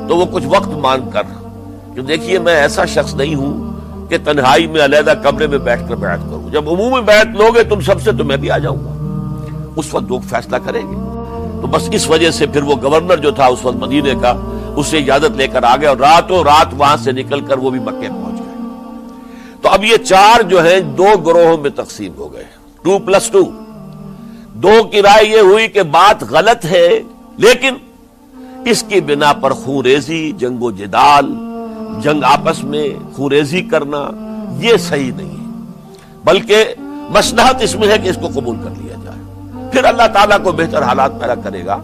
تو وہ کچھ وقت مانگ کر کہ دیکھیے میں ایسا شخص نہیں ہوں کہ تنہائی میں علیحدہ کمرے میں بیٹھ کر بیعت کروں، جب عمومی بیعت لوگے تم سب سے تو میں بھی آ جاؤں گا. اس وقت لوگ فیصلہ کریں گے. تو بس اس وجہ سے پھر وہ گورنر جو تھا اس وقت مدینے کا، اس سے اجازت لے کر آ گئے اور راتوں رات وہاں سے نکل کر وہ بھی مکے پہنچ گئے. تو اب یہ چار جو ہیں دو گروہوں میں تقسیم ہو گئے، 2+2. دو کی رائے یہ ہوئی کہ بات غلط ہے لیکن اس کی بنا پر خونریزی، جنگ و جدال، جنگ آپس میں خونریزی کرنا یہ صحیح نہیں ہے، بلکہ مصلحت اس میں ہے کہ اس کو قبول کر لیا جائے. پھر اللہ تعالیٰ کو بہتر حالات پیدا کرے گا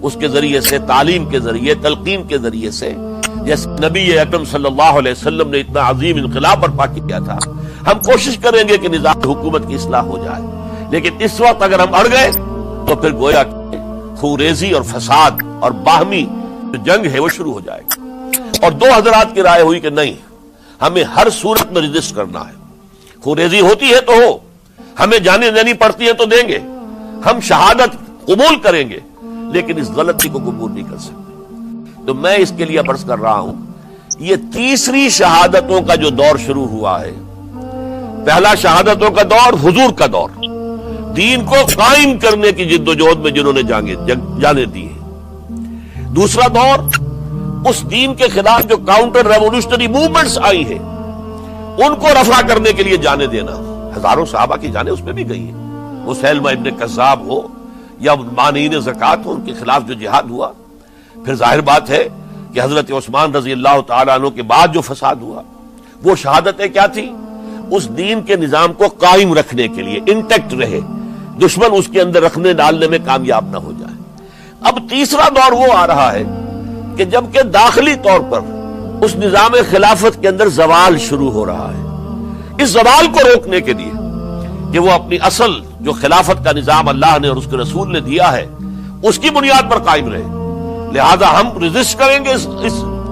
اس کے ذریعے سے، تعلیم کے ذریعے، تلقین کے ذریعے سے. جیسے نبی اکرم صلی اللہ علیہ وسلم نے اتنا عظیم انقلاب برپا کیا تھا. ہم کوشش کریں گے کہ نظام حکومت کی اصلاح ہو جائے، لیکن اس وقت اگر ہم اڑ گئے تو پھر گویا کہ خونریزی اور فساد اور باہمی جو جنگ ہے وہ شروع ہو جائے گا. اور دو حضرات کی رائے ہوئی کہ نہیں، ہمیں ہر صورت میں رجسٹ کرنا ہے. خونریزی ہوتی ہے تو ہو، ہمیں جانے دینی پڑتی ہے تو دیں گے، ہم شہادت قبول کریں گے لیکن اس غلطی کو قبول نہیں کر سکتے. تو میں اس کے لیے عرض کر رہا ہوں یہ تیسری شہادتوں کا جو دور شروع ہوا ہے. پہلا شہادتوں کا دور حضور کا دور، دین کو قائم کرنے کی جد و جہد میں جنہوں نے جانے دی ہے. دوسرا دور اس دین کے خلاف جو کاؤنٹر ریولوشنری موومنٹس آئی ہیں ان کو رفع کرنے کے لیے جانے دینا. ہزاروں صحابہ کی جانیں اس میں بھی گئی ہیں. مسیلمہ ابن کذاب ہو یا مانعین زکوٰۃ ہو، ان کے خلاف جو جہاد ہوا. پھر ظاہر بات ہے کہ حضرت عثمان رضی اللہ تعالیٰ عنہ کے بعد جو فساد ہوا وہ شہادتیں کیا تھی؟ اس دین کے نظام کو قائم رکھنے کے لیے، انٹیکٹ رہے، دشمن اس کے اندر رکھنے ڈالنے میں کامیاب نہ ہو جائے. اب تیسرا دور وہ آ رہا ہے کہ جبکہ داخلی طور پر اس نظام خلافت کے اندر زوال شروع ہو رہا ہے، اس زوال کو روکنے کے لیے کہ وہ اپنی اصل جو خلافت کا نظام اللہ نے اور اس کے رسول نے دیا ہے اس کی بنیاد پر قائم رہے، لہذا ہم ریزسٹ کریں گے اس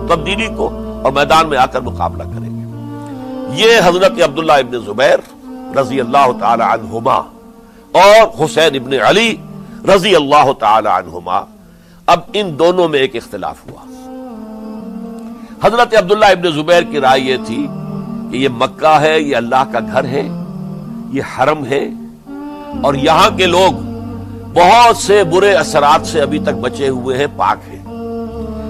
تبدیلی کو اور میدان میں آ کر مقابلہ کریں گے. یہ حضرت عبداللہ ابن زبیر رضی اللہ تعالی عنہما اور حسین ابن علی رضی اللہ تعالی عنہما، اب ان دونوں میں ایک اختلاف ہوا. حضرت عبداللہ ابن زبیر کی رائے یہ تھی کہ یہ مکہ ہے، یہ اللہ کا گھر ہے، یہ حرم ہے اور یہاں کے لوگ بہت سے برے اثرات سے ابھی تک بچے ہوئے ہیں، پاک ہیں،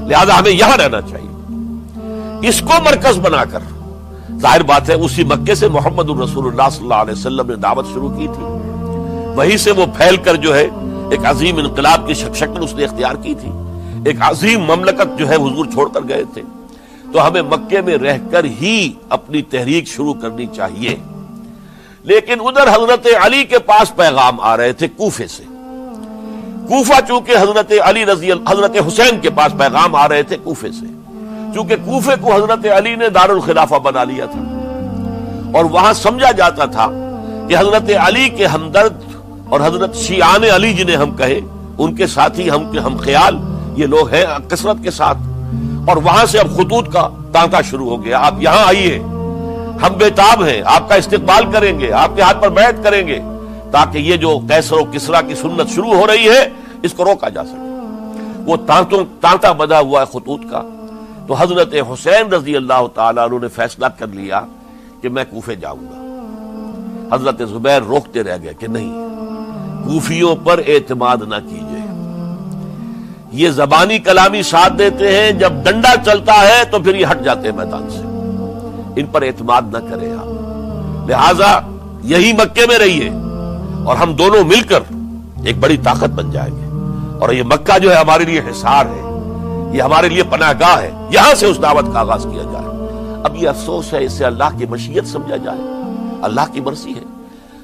لہذا ہمیں یہاں رہنا چاہیے. اس کو مرکز بنا کر ظاہر بات ہے اسی مکے سے محمد الرسول اللہ صلی اللہ علیہ وسلم نے دعوت شروع کی تھی، وہیں سے وہ پھیل کر جو ہے ایک عظیم انقلاب کی شکل اس نے اختیار کی تھی، ایک عظیم مملکت جو ہے حضور چھوڑ کر گئے تھے. تو ہمیں مکے میں رہ کر ہی اپنی تحریک شروع کرنی چاہیے. لیکن ادھر حضرت علی کے پاس پیغام آ رہے تھے کوفے سے. کوفہ چونکہ حضرت حسین کے پاس پیغام آ رہے تھے کوفے سے، چونکہ کوفے کو حضرت علی نے دارالخلافہ بنا لیا تھا، اور وہاں سمجھا جاتا تھا کہ حضرت علی کے ہمدرد اور حضرت شیعان علی جنہیں ہم کہیں، ان کے ساتھی ہم خیال یہ لوگ ہیں کثرت کے ساتھ، اور وہاں سے اب خطوط کا تانتا شروع ہو گیا، آپ یہاں آئیے، ہم بےتاب ہیں، آپ کا استقبال کریں گے، آپ کے ہاتھ پر بیعت کریں گے، تاکہ یہ جو قیصر و کسریٰ کی سنت شروع ہو رہی ہے اس کو روکا جا سکے۔ وہ تانتا بنا ہوا ہے خطوط کا۔ تو حضرت حسین رضی اللہ تعالیٰ عنہ نے فیصلہ کر لیا کہ میں کوفے جاؤں گا۔ حضرت زبیر روکتے رہ گئے کہ نہیں، کوفیوں پر اعتماد نہ کیجیے، یہ زبانی کلامی ساتھ دیتے ہیں، جب ڈنڈا چلتا ہے تو پھر یہ ہٹ جاتے ہیں میدان سے، ان پر اعتماد نہ کریں آپ، لہذا یہی مکے میں رہیے اور ہم دونوں مل کر ایک بڑی طاقت بن جائیں گے، اور یہ مکہ جو ہے ہمارے لیے حصار ہے، یہ ہمارے لیے پناہ گاہ ہے، یہاں سے اس دعوت کا آغاز کیا جائے۔ اب یہ افسوس ہے، اس سے اللہ کی مشیت سمجھا جائے، اللہ کی مرضی ہے،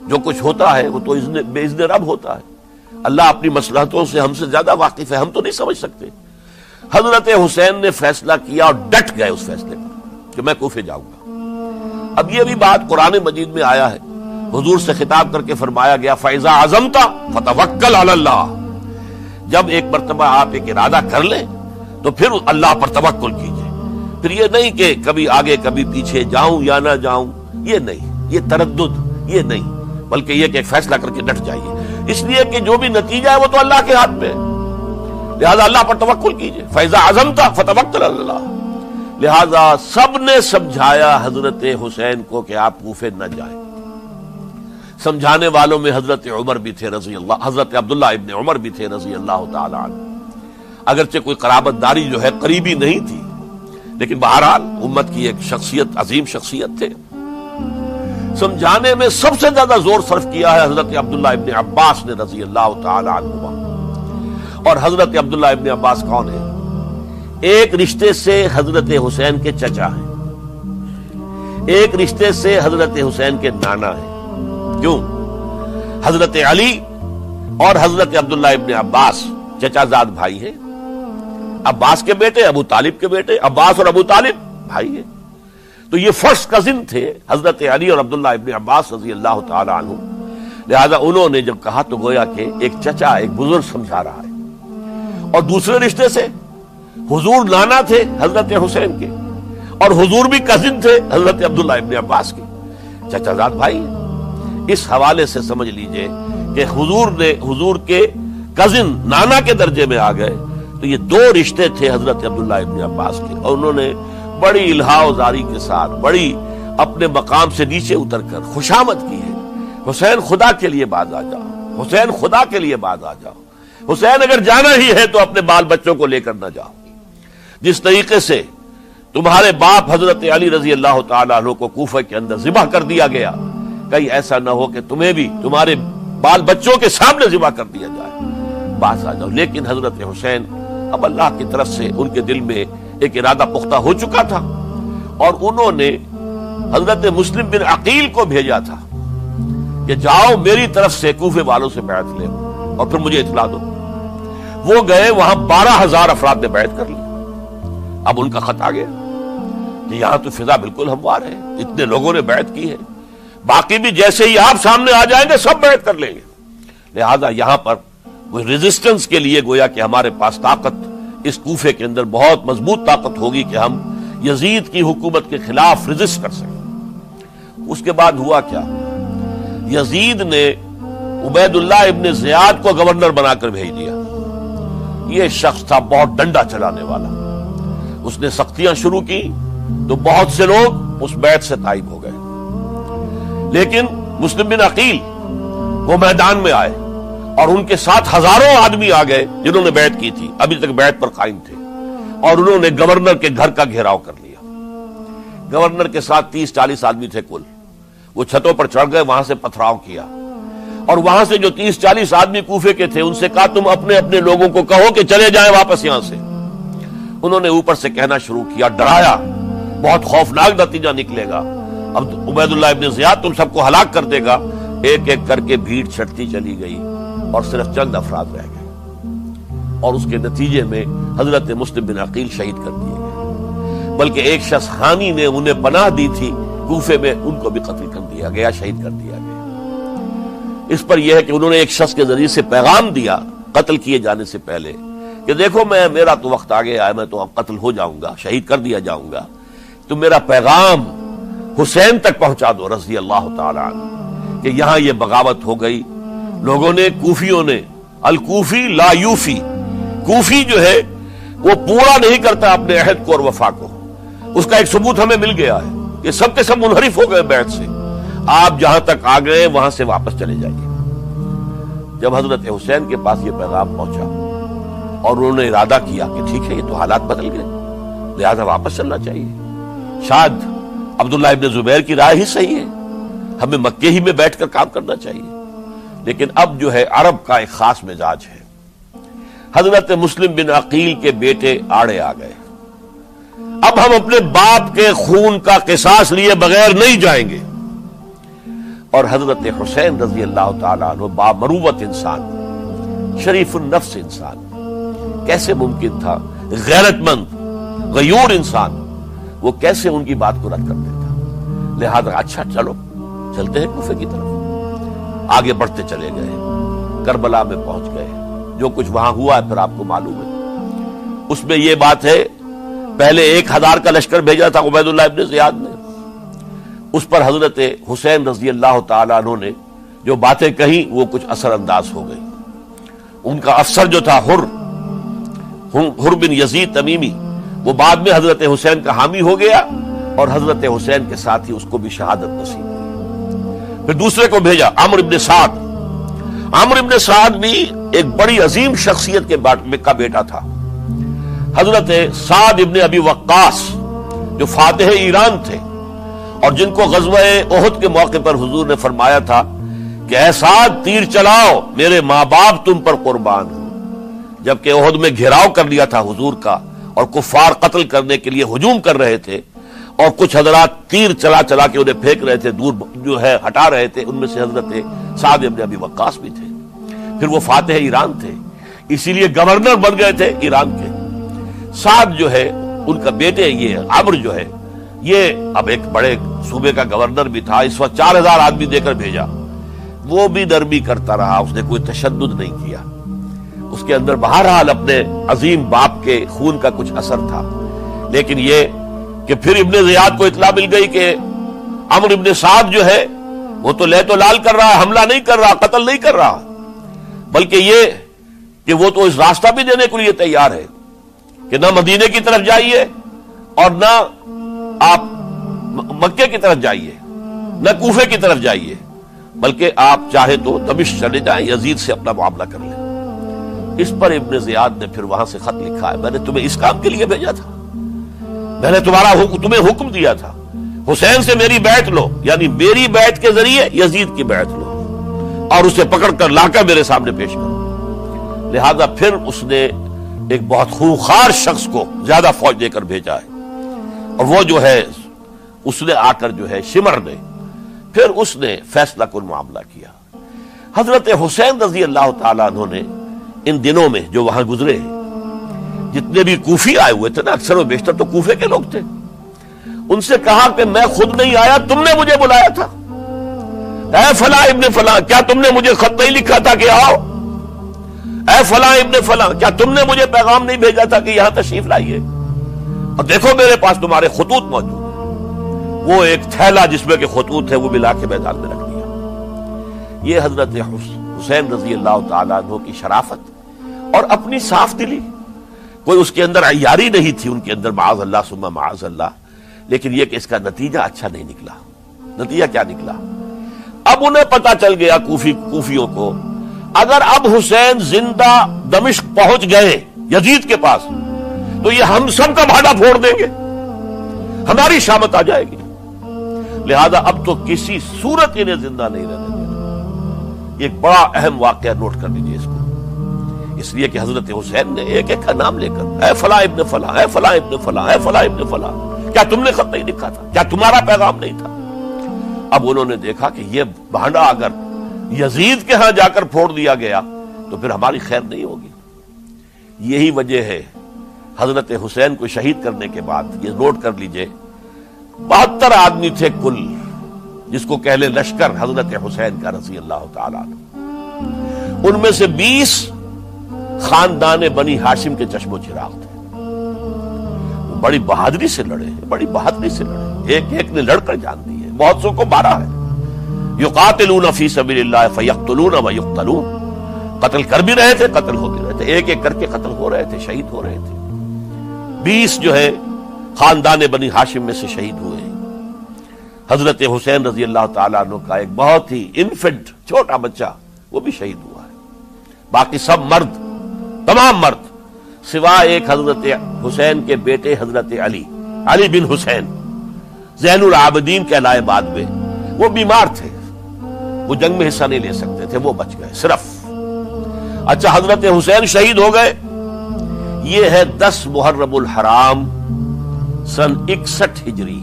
جو کچھ ہوتا ہے وہ تو بے اذن رب ہوتا ہے، اللہ اپنی مصلحتوں سے ہم سے زیادہ واقف ہے، ہم تو نہیں سمجھ سکتے۔ حضرت حسین نے فیصلہ کیا اور ڈٹ گئے اس فیصلے پر کہ میں کوفے جاؤں گا۔ اب یہ بھی بات قرآن مجید میں آیا ہے، حضور سے خطاب کر کے فرمایا گیا فَإِذَا عَزَمْتَ فَتَوَكَّلْ عَلَى اللَّهِ، جب ایک مرتبہ آپ ایک ارادہ کر لیں تو پھر اللہ پر توکل کیجئے، پھر یہ نہیں کہ کبھی آگے کبھی پیچھے جاؤں یا نہ جاؤں، یہ نہیں، یہ تردد یہ نہیں، بلکہ یہ کہ ایک فیصلہ کر کے ڈٹ جائیے، اس لیے کہ جو بھی نتیجہ ہے وہ تو اللہ کے ہاتھ میں ہے، لہذا اللہ پر توکل کیجئے۔ فَإِذَا عَزَمْتَ فَتَوَكَّلْ عَلَى اللَّهِ، لہذا سب نے سمجھایا حضرت حسین کو کہ آپ کوفے نہ جائیں۔ سمجھانے والوں میں حضرت عمر بھی تھے رضی اللہ، حضرت عبداللہ ابن عمر بھی تھے رضی اللہ تعالی عنہ، اگرچہ کوئی قرابت داری جو ہے قریبی نہیں تھی، لیکن بہرحال امت کی ایک شخصیت، عظیم شخصیت تھے۔ سمجھانے میں سب سے زیادہ زور صرف کیا ہے حضرت عبداللہ ابن عباس نے رضی اللہ تعالی عنہ، اور حضرت عبداللہ ابن عباس کون ہے؟ ایک رشتے سے حضرت حسین کے چچا ہیں، ایک رشتے سے حضرت حسین کے نانا ہیں۔ کیوں؟ حضرت علی اور حضرت عبداللہ ابن عباس چچا زاد بھائی ہیں، عباس کے بیٹے، ابو طالب کے بیٹے، عباس اور ابو طالب بھائی ہیں، تو یہ فرسٹ کزن تھے حضرت علی اور عبداللہ ابن عباس رضی اللہ تعالی عنہ، لہذا انہوں نے جب کہا تو گویا کہ ایک چچا ایک بزرگ سمجھا رہا ہے، اور دوسرے رشتے سے حضور نانا تھے حضرت حسین کے، اور حضور بھی کزن تھے حضرت عبداللہ ابن عباس کے، چچا زاد بھائی ہیں۔ اس حوالے سے سمجھ لیجئے کہ حضور کے کزن نانا کے درجے میں آ گئے، تو یہ دو رشتے تھے حضرت عبداللہ ابن عباس کے، اور انہوں نے بڑی الہا و زاری کے ساتھ، بڑی اپنے مقام سے نیچے اتر کر خوشامد کی ہے، حسین خدا کے لیے باز آ جاؤ، حسین خدا کے لیے باز آ جاؤ، حسین اگر جانا ہی ہے تو اپنے بال بچوں کو لے کر نہ جاؤ، جس طریقے سے تمہارے باپ حضرت علی رضی اللہ تعالیٰ عنہ کو کوفہ کے اندر ذبح کر دیا گیا، کہیں ایسا نہ ہو کہ تمہیں بھی تمہارے بال بچوں کے سامنے ذبح کر دیا جائے، باز آ جاؤ۔ لیکن حضرت حسین اب اللہ کی طرف سے ان کے دل میں ایک ارادہ پختہ ہو چکا تھا، اور انہوں نے حضرت مسلم بن عقیل کو بھیجا تھا کہ جاؤ میری طرف سے کوفے والوں سے بیعت لے اور پھر مجھے اطلاع دو۔ وہ گئے، وہاں 12,000 افراد نے بیعت کر لی۔ اب ان کا خط آ گیا کہ یہاں تو فضا بالکل ہموار ہے، اتنے لوگوں نے بیعت کی ہے، باقی بھی جیسے ہی آپ سامنے آ جائیں گے سب بیعت کر لیں گے، لہذا یہاں پر کوئی ریزسٹنس کے لیے گویا کہ ہمارے پاس طاقت اس کوفے کے اندر بہت مضبوط طاقت ہوگی کہ ہم یزید کی حکومت کے خلاف ریزسٹ کر سکیں۔ اس کے بعد ہوا کیا؟ یزید نے عبید اللہ ابن زیاد کو گورنر بنا کر بھیج دیا۔ یہ شخص تھا بہت ڈنڈا چلانے والا، اس نے سختیاں شروع کی تو بہت سے لوگ اس بیعت سے تائب ہو گئے، لیکن مسلم بن عقیل وہ میدان میں آئے اور ان کے ساتھ ہزاروں آدمی آ گئے جنہوں نے بیعت کی تھی، ابھی تک بیعت پر قائم تھے، اور انہوں نے گورنر کے گھر کا گھیراؤ کر لیا۔ گورنر کے ساتھ 30-40 آدمی تھے کل، وہ چھتوں پر چڑھ گئے، وہاں سے پتھراؤ کیا، اور وہاں سے جو 30-40 آدمی کوفے کے تھے ان سے کہا تم اپنے اپنے لوگوں کو کہو کہ چلے جائیں واپس یہاں سے۔ انہوں نے اوپر سے کہنا شروع کیا، ڈرایا، بہت خوفناک نتیجہ نکلے گا، اب عبید اللہ ابن زیاد تم سب کو ہلاک کر دے گا۔ ایک ایک کر کے بھیڑ چھٹتی چلی گئی اور صرف چند افراد رہ گئے۔ اور اس کے نتیجے میں حضرت مسلم بن عقیل شہید کر دیے گئے، بلکہ ایک شخص حانی نے انہیں پناہ دی تھی کوفے میں، ان کو بھی قتل کر دیا گیا، شہید کر دیا گیا۔ اس پر یہ ہے کہ انہوں نے ایک شخص کے ذریعے سے پیغام دیا قتل کیے جانے سے پہلے کہ دیکھو میرا تو وقت آگے آیا، میں تو اب قتل ہو جاؤں گا، شہید کر دیا جاؤں گا، تو میرا پیغام حسین تک پہنچا دو رضی اللہ تعالی عنہ کہ یہاں یہ بغاوت ہو گئی۔ لوگوں نے، کوفیوں نے، الکوفی لا یوفی، کوفی جو ہے وہ پورا نہیں کرتا اپنے عہد کو اور وفا کو، اس کا ایک ثبوت ہمیں مل گیا ہے کہ سب کے سب منحرف ہو گئے بیعت سے، آپ جہاں تک آ گئے وہاں سے واپس چلے جائیے۔ جب حضرت حسین کے پاس یہ پیغام پہنچا اور انہوں نے ارادہ کیا کہ ٹھیک ہے یہ تو حالات بدل گئے، لہذا واپس چلنا چاہیے، شاید عبداللہ ابن زبیر کی رائے ہی صحیح ہے، ہمیں مکے ہی میں بیٹھ کر کام کرنا چاہیے، لیکن اب جو ہے عرب کا ایک خاص مزاج ہے۔ حضرت مسلم بن عقیل کے بیٹے آڑے آ گئے، اب ہم اپنے باپ کے خون کا قصاص لیے بغیر نہیں جائیں گے، اور حضرت حسین رضی اللہ تعالیٰ عنہ بامروت انسان، شریف النفس انسان، کیسے ممکن تھا غیرت مند غیور انسان وہ کیسے ان کی بات کو رد کر دیتا؟ لہذا اچھا چلو چلتے ہیں کوفے کی طرف، آگے بڑھتے چلے گئے، کربلا میں پہنچ گئے، جو کچھ وہاں ہوا ہے پھر آپ کو معلوم ہے۔ اس میں یہ بات ہے پہلے 1000 کا لشکر بھیجا تھا عبید اللہ ابن زیاد نے، اس پر حضرت حسین رضی اللہ تعالیٰ عنہ نے جو باتیں کہیں وہ کچھ اثر انداز ہو گئی۔ ان کا افسر جو تھا حر بن یزید تمیمی، وہ بعد میں حضرت حسین کا حامی ہو گیا اور حضرت حسین کے ساتھ ہی اس کو بھی شہادت نصیب ہوئی۔ پھر دوسرے کو بھیجا عمرو ابن سعد، عمرو ابن سعد بھی ایک بڑی عظیم شخصیت کا بیٹا تھا، حضرت سعد ابن ابی وقاص جو فاتح ایران تھے اور جن کو غزوہ احد کے موقع پر حضور نے فرمایا تھا کہ اے سعد تیر چلاؤ، میرے ماں باپ تم پر قربان ہوں، جبکہ احد میں گھیراؤ کر لیا تھا حضور کا اور کفار قتل کرنے کے لیے ہجوم کر رہے تھے، اور کچھ حضرات تیر چلا چلا کے انہیں پھینک رہے تھے، دور جو ہے ہٹا رہے تھے، ان میں سے حضرت سعد ابن ابی وقاص بھی تھے۔ پھر وہ فاتح ایران تھے، اسی لیے گورنر بن گئے تھے ایران کے۔ سعد جو ہے ان کا بیٹے، یہ عمرو جو ہے یہ اب ایک بڑے صوبے کا گورنر بھی تھا، اس وقت 4000 آدمی دے کر بھیجا، وہ بھی نرمی کرتا رہا، اس نے کوئی تشدد نہیں کیا، اس کے اندر بہرحال اپنے عظیم باپ کے خون کا کچھ اثر تھا۔ لیکن یہ کہ پھر ابن زیاد کو اطلاع مل گئی کہ عمرو ابن سعد جو ہے وہ تو لے تو لال کر رہا ہے، حملہ نہیں کر رہا، قتل نہیں کر رہا، بلکہ یہ کہ وہ تو اس راستہ بھی دینے کے لیے تیار ہے کہ نہ مدینے کی طرف جائیے اور نہ آپ مکے کی طرف جائیے، نہ کوفے کی طرف جائیے، بلکہ آپ چاہے تو دمشق چلے جائیں، یزید سے اپنا معاملہ کر لیں۔ اس پر ابن زیاد نے پھر وہاں سے خط لکھا ہے، میں نے تمہیں اس کام کے لیے بھیجا تھا، میں نے تمہیں حکم دیا تھا حسین سے میری بیعت لو، یعنی میری بیعت کے ذریعے یزید کی بیعت لو اور اسے پکڑ کر لا کر میرے سامنے پیش کرو۔ لہذا پھر اس نے ایک بہت خوخار شخص کو زیادہ فوج دے کر بھیجا ہے، اور وہ جو ہے اس نے آ کر جو ہے شمر نے پھر اس نے فیصلہ کن معاملہ کیا۔ حضرت حسین رضی اللہ تعالیٰ عنہ نے ان دنوں میں جو وہاں گزرے، جتنے بھی کوفی آئے ہوئے تھے نا، اکثر و بیشتر تو کوفے کے لوگ تھے، ان سے کہا کہ میں خود نہیں آیا، تم نے مجھے بلایا تھا، اے فلاں ابن فلاں کیا تم نے مجھے خط نہیں لکھا تھا کہ آؤ؟ اے فلاں ابن فلاں کیا تم نے مجھے پیغام نہیں بھیجا تھا کہ یہاں تشریف لائیے؟ اور دیکھو میرے پاس تمہارے خطوط موجود ہیں۔ وہ ایک تھیلا جس میں کہ خطوط ہے وہ ملا کے میدان میں رکھ دیا۔ یہ حضرت حسین رضی اللہ تعالیٰ عنہ کی شرافت اور اپنی صاف دلی، کوئی اس کے اندر عیاری نہیں تھی ان کے اندر، معاذ اللہ ثم معاذ اللہ، لیکن یہ کہ اس کا نتیجہ اچھا نہیں نکلا۔ نتیجہ کیا نکلا؟ اب انہیں پتا چل گیا کوفیوں کو، اگر اب حسین زندہ دمشق پہنچ گئے یزید کے پاس تو یہ ہم سب کا بھاڑا پھوڑ دیں گے، ہماری شامت آ جائے گی، لہذا اب تو کسی صورت انہیں زندہ نہیں رہنے دینا۔ یہ ایک بڑا اہم واقعہ، نوٹ کر لیجیے اس کو، اس لیے کہ حضرت حسین نے ایک ایک کا نام لے کر اے فلاں ابن فلاں، اے فلاں ابن فلاں، اے فلاں ابن فلاں، کیا تم نے خط نہیں لکھا تھا؟ کیا تمہارا پیغام نہیں تھا؟ اب انہوں نے دیکھا کہ یہ بھانڈا اگر یزید کے ہاں جا کر پھوڑ دیا گیا تو پھر ہماری خیر نہیں ہوگی، یہی وجہ ہے حضرت حسین کو شہید کرنے کے بعد، یہ نوٹ کر لیجئے، 72 آدمی تھے کل، جس کو کہہ لے لشکر حضرت حسین کا رضی اللہ تعالیٰ عنہ، ان میں سے 20 خاندان بنی ہاشم کے چشم و چراغ تھے۔ وہ بڑی بہادری سے لڑے، بڑی بہادری سے لڑے، ایک ایک نے لڑ کر جان دی ہے، بہت سو کو مارا ہے۔ یقاتلون فی سبیل اللہ فیقتلون ویقتلون، قتل کر بھی رہے تھے، قتل ہو بھی رہے تھے، ایک ایک کر کے قتل ہو رہے تھے، شہید ہو رہے تھے۔ 20 جو ہے خاندان بنی ہاشم میں سے شہید ہوئے ہیں۔ حضرت حسین رضی اللہ تعالیٰ عنہ کا ایک بہت ہی انفنٹ چھوٹا بچہ وہ بھی شہید ہوا ہے۔ باقی سب مرد، تمام مرد، سوائے ایک حضرت حسین کے بیٹے حضرت علی بن حسین زین العابدین کہلائے بعد میں، وہ بیمار تھے، وہ جنگ میں حصہ نہیں لے سکتے تھے، وہ بچ گئے صرف۔ اچھا، حضرت حسین شہید ہو گئے، یہ ہے 10 محرم الحرام سن 61 ہجری۔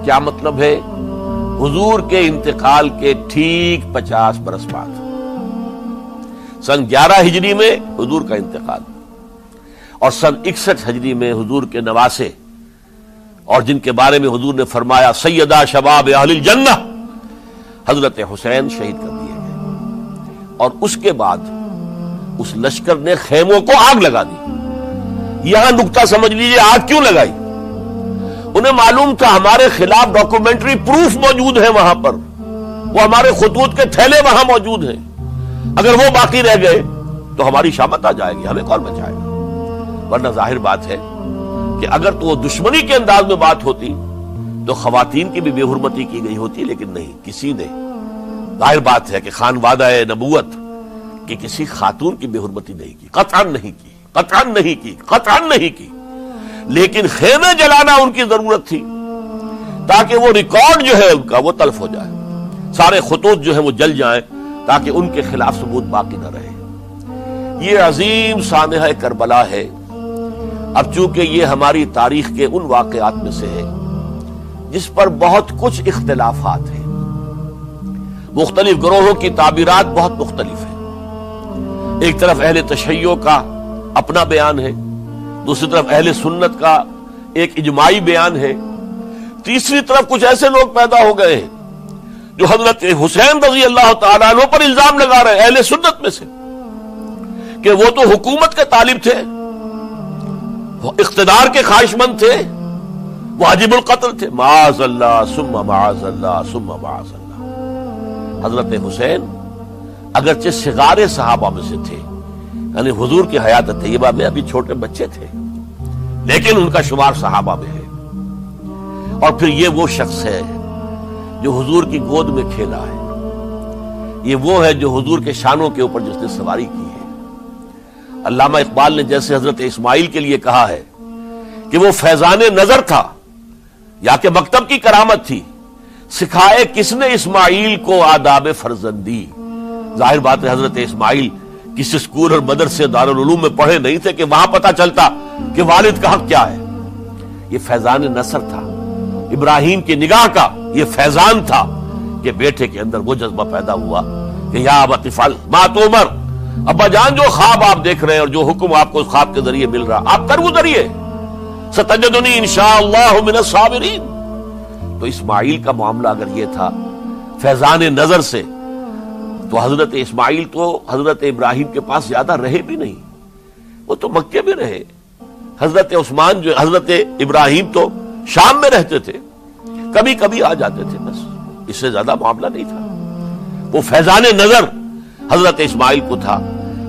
کیا مطلب ہے؟ حضور کے انتقال کے ٹھیک 50 برس بعد، سن 11 ہجری میں حضور کا انتقال، اور سن 61 ہجری میں حضور کے نواسے، اور جن کے بارے میں حضور نے فرمایا سیدہ شباب اہل الجنہ، حضرت حسین شہید کر دیے گئے۔ اور اس کے بعد اس لشکر نے خیموں کو آگ لگا دی۔ یہاں نکتہ سمجھ لیجئے، آگ کیوں لگائی؟ انہیں معلوم تھا ہمارے خلاف ڈاکومنٹری پروف موجود ہے وہاں پر، وہ ہمارے خطوط کے تھیلے وہاں موجود ہیں، اگر وہ باقی رہ گئے تو ہماری شامت آ جائے گی، ہمیں کون بچائے گا؟ ورنہ ظاہر بات ہے کہ اگر تو وہ دشمنی کے انداز میں بات ہوتی تو خواتین کی بھی بے حرمتی کی گئی ہوتی، لیکن نہیں، کسی نے، ظاہر بات ہے کہ خانوادہ نبوت کہ کسی خاتون کی بے حرمتی نہیں کی، قطعاً نہیں کی، قطعاً نہیں کی، قطعاً نہیں کی، لیکن خیمے جلانا ان کی ضرورت تھی تاکہ وہ ریکارڈ جو ہے ان کا وہ تلف ہو جائے، سارے خطوط جو ہیں وہ جل جائیں تاکہ ان کے خلاف ثبوت باقی نہ رہے۔ یہ عظیم سانحہ کربلا ہے۔ اب چونکہ یہ ہماری تاریخ کے ان واقعات میں سے ہے جس پر بہت کچھ اختلافات ہیں، مختلف گروہوں کی تعبیرات بہت مختلف ہیں۔ ایک طرف اہل تشیع کا اپنا بیان ہے، دوسری طرف اہل سنت کا ایک اجماعی بیان ہے، تیسری طرف کچھ ایسے لوگ پیدا ہو گئے ہیں جو حضرت حسین رضی اللہ تعالیٰ عنہ پر الزام لگا رہے ہیں، اہل سنت میں سے، کہ وہ تو حکومت کے طالب تھے، اقتدار کے خواہش مند تھے، واجب القتل تھے۔ معاذ اللہ ثم معاذ اللہ ثم معاذ اللہ۔ حضرت حسین اگرچہ صغار صحابہ میں سے تھے، یعنی حضور کی حیات طیبہ میں ابھی چھوٹے بچے تھے، لیکن ان کا شمار صحابہ میں ہے۔ اور پھر یہ وہ شخص ہے جو حضور کی گود میں کھیلا ہے، یہ وہ ہے جو حضور کے شانوں کے اوپر جس نے سواری کی ہے۔ علامہ اقبال نے جیسے حضرت اسماعیل کے لیے کہا ہے کہ وہ فیضان نظر تھا یا کہ مکتب کی کرامت تھی، سکھائے کس نے اسماعیل کو آداب فرزندی۔ ظاہر بات ہے حضرت اسماعیل کسی اسکول اور مدرسے دارالعلوم میں پڑھے نہیں تھے کہ وہاں پتہ چلتا کہ والد کا حق کیا ہے۔ یہ فیضان نصر تھا، ابراہیم کی نگاہ کا یہ فیضان تھا کہ بیٹے کے اندر وہ جذبہ پیدا ہوا کہ یا ابت افعل ما تؤمر، ابا جان جو خواب آپ دیکھ رہے ہیں اور جو حکم آپ کو اس خواب کے ذریعے مل رہا آپ کر گزریے، ستجدنی انشاءاللہ من الصابرین۔ تو اسماعیل کا معاملہ اگر یہ تھا فیضان نظر سے، تو حضرت اسماعیل تو حضرت ابراہیم کے پاس زیادہ رہے بھی نہیں، وہ تو مکے میں رہے۔ حضرت عثمان جو حضرت ابراہیم تو شام میں رہتے تھے، کبھی کبھی آ جاتے تھے، بس اس سے زیادہ معاملہ نہیں تھا۔ وہ فیضان نظر حضرت اسماعیل کو تھا،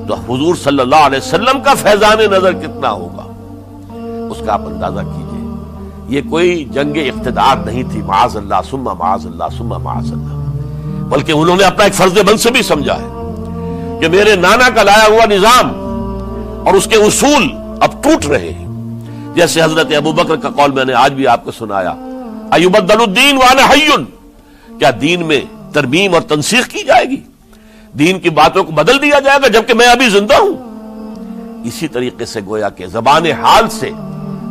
تو حضور صلی اللہ علیہ وسلم کا فیضان نظر کتنا ہوگا اس کا آپ اندازہ کیجئے۔ یہ کوئی جنگ اقتدار نہیں تھی، معاذ اللہ ثم معاذ اللہ ثم معاذ اللہ، بلکہ انہوں نے اپنا ایک فرض منصبی سمجھا ہے کہ میرے نانا کا لایا ہوا نظام اور اس کے اصول اب ٹوٹ رہے ہیں۔ جیسے حضرت ابوبکر کا قول میں نے آج بھی آپ کو سنایا، ایبدل الدین وانا حی، کیا دین میں ترمیم اور تنسیخ کی جائے گی، دین کی باتوں کو بدل دیا جائے گا جبکہ میں ابھی زندہ ہوں۔ اسی طریقے سے گویا کہ زبان حال سے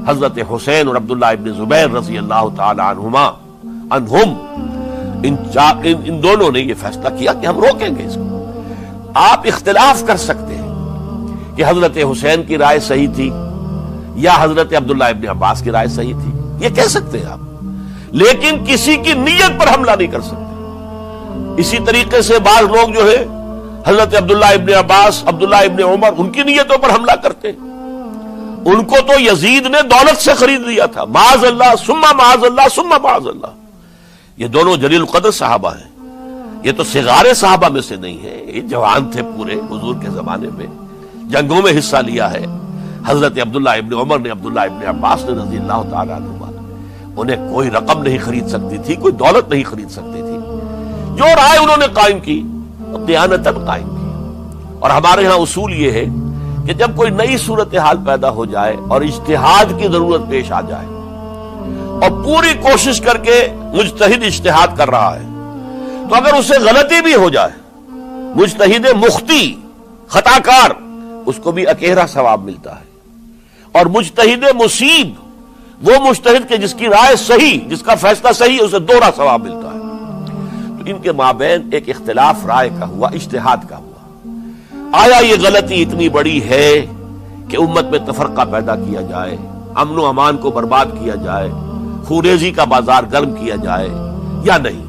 حضرت حسین اور عبداللہ ابن زبیر رضی اللہ تعالی عنہم ان دونوں نے یہ فیصلہ کیا کہ ہم روکیں گے اس کو۔ آپ اختلاف کر سکتے ہیں کہ حضرت حسین کی رائے صحیح تھی یا حضرت عبداللہ ابن عباس کی رائے صحیح تھی، یہ کہہ سکتے ہیں آپ، لیکن کسی کی نیت پر حملہ نہیں کر سکتے۔ اسی طریقے سے بعض لوگ جو ہے حضرت عبداللہ ابن عباس، عبداللہ ابن عمر، ان کی نیتوں پر حملہ کرتے ہیں۔ ان کو تو یزید نے دولت سے خرید لیا تھا، معاذ اللہ ثم معاذ اللہ ثم معاذ اللہ۔ یہ دونوں جلیل القدر صحابہ ہیں، یہ تو صغار صحابہ میں سے نہیں ہیں، یہ جوان تھے پورے حضور کے زمانے میں، جنگوں میں حصہ لیا ہے۔ حضرت عبداللہ ابن عمر نے، عبداللہ ابن عباس نے رضی اللہ تعالیٰ عنہما، انہیں کوئی رقم نہیں خرید سکتی تھی، کوئی دولت نہیں خرید سکتی تھی۔ جو رائے انہوں نے قائم کی دیانتاً قائم کی۔ اور ہمارے ہاں اصول یہ ہے کہ جب کوئی نئی صورتحال پیدا ہو جائے اور اجتہاد کی ضرورت پیش آ جائے اور پوری کوشش کر کے مجتہد اجتہاد کر رہا ہے، تو اگر اسے غلطی بھی ہو جائے، مجتہد مخطی، خطا کار، اس کو بھی اکیرا ثواب ملتا ہے، اور مجتہد مصیب، وہ مجتہد کے جس کی رائے صحیح، جس کا فیصلہ صحیح، اسے دوہرا ثواب ملتا ہے۔ تو ان کے مابین ایک اختلاف رائے کا ہوا، اجتہاد کا ہوا۔ آیا یہ غلطی اتنی بڑی ہے کہ امت میں تفرقہ پیدا کیا جائے، امن و امان کو برباد کیا جائے، خوریزی کا بازار گرم کیا جائے، یا نہیں؟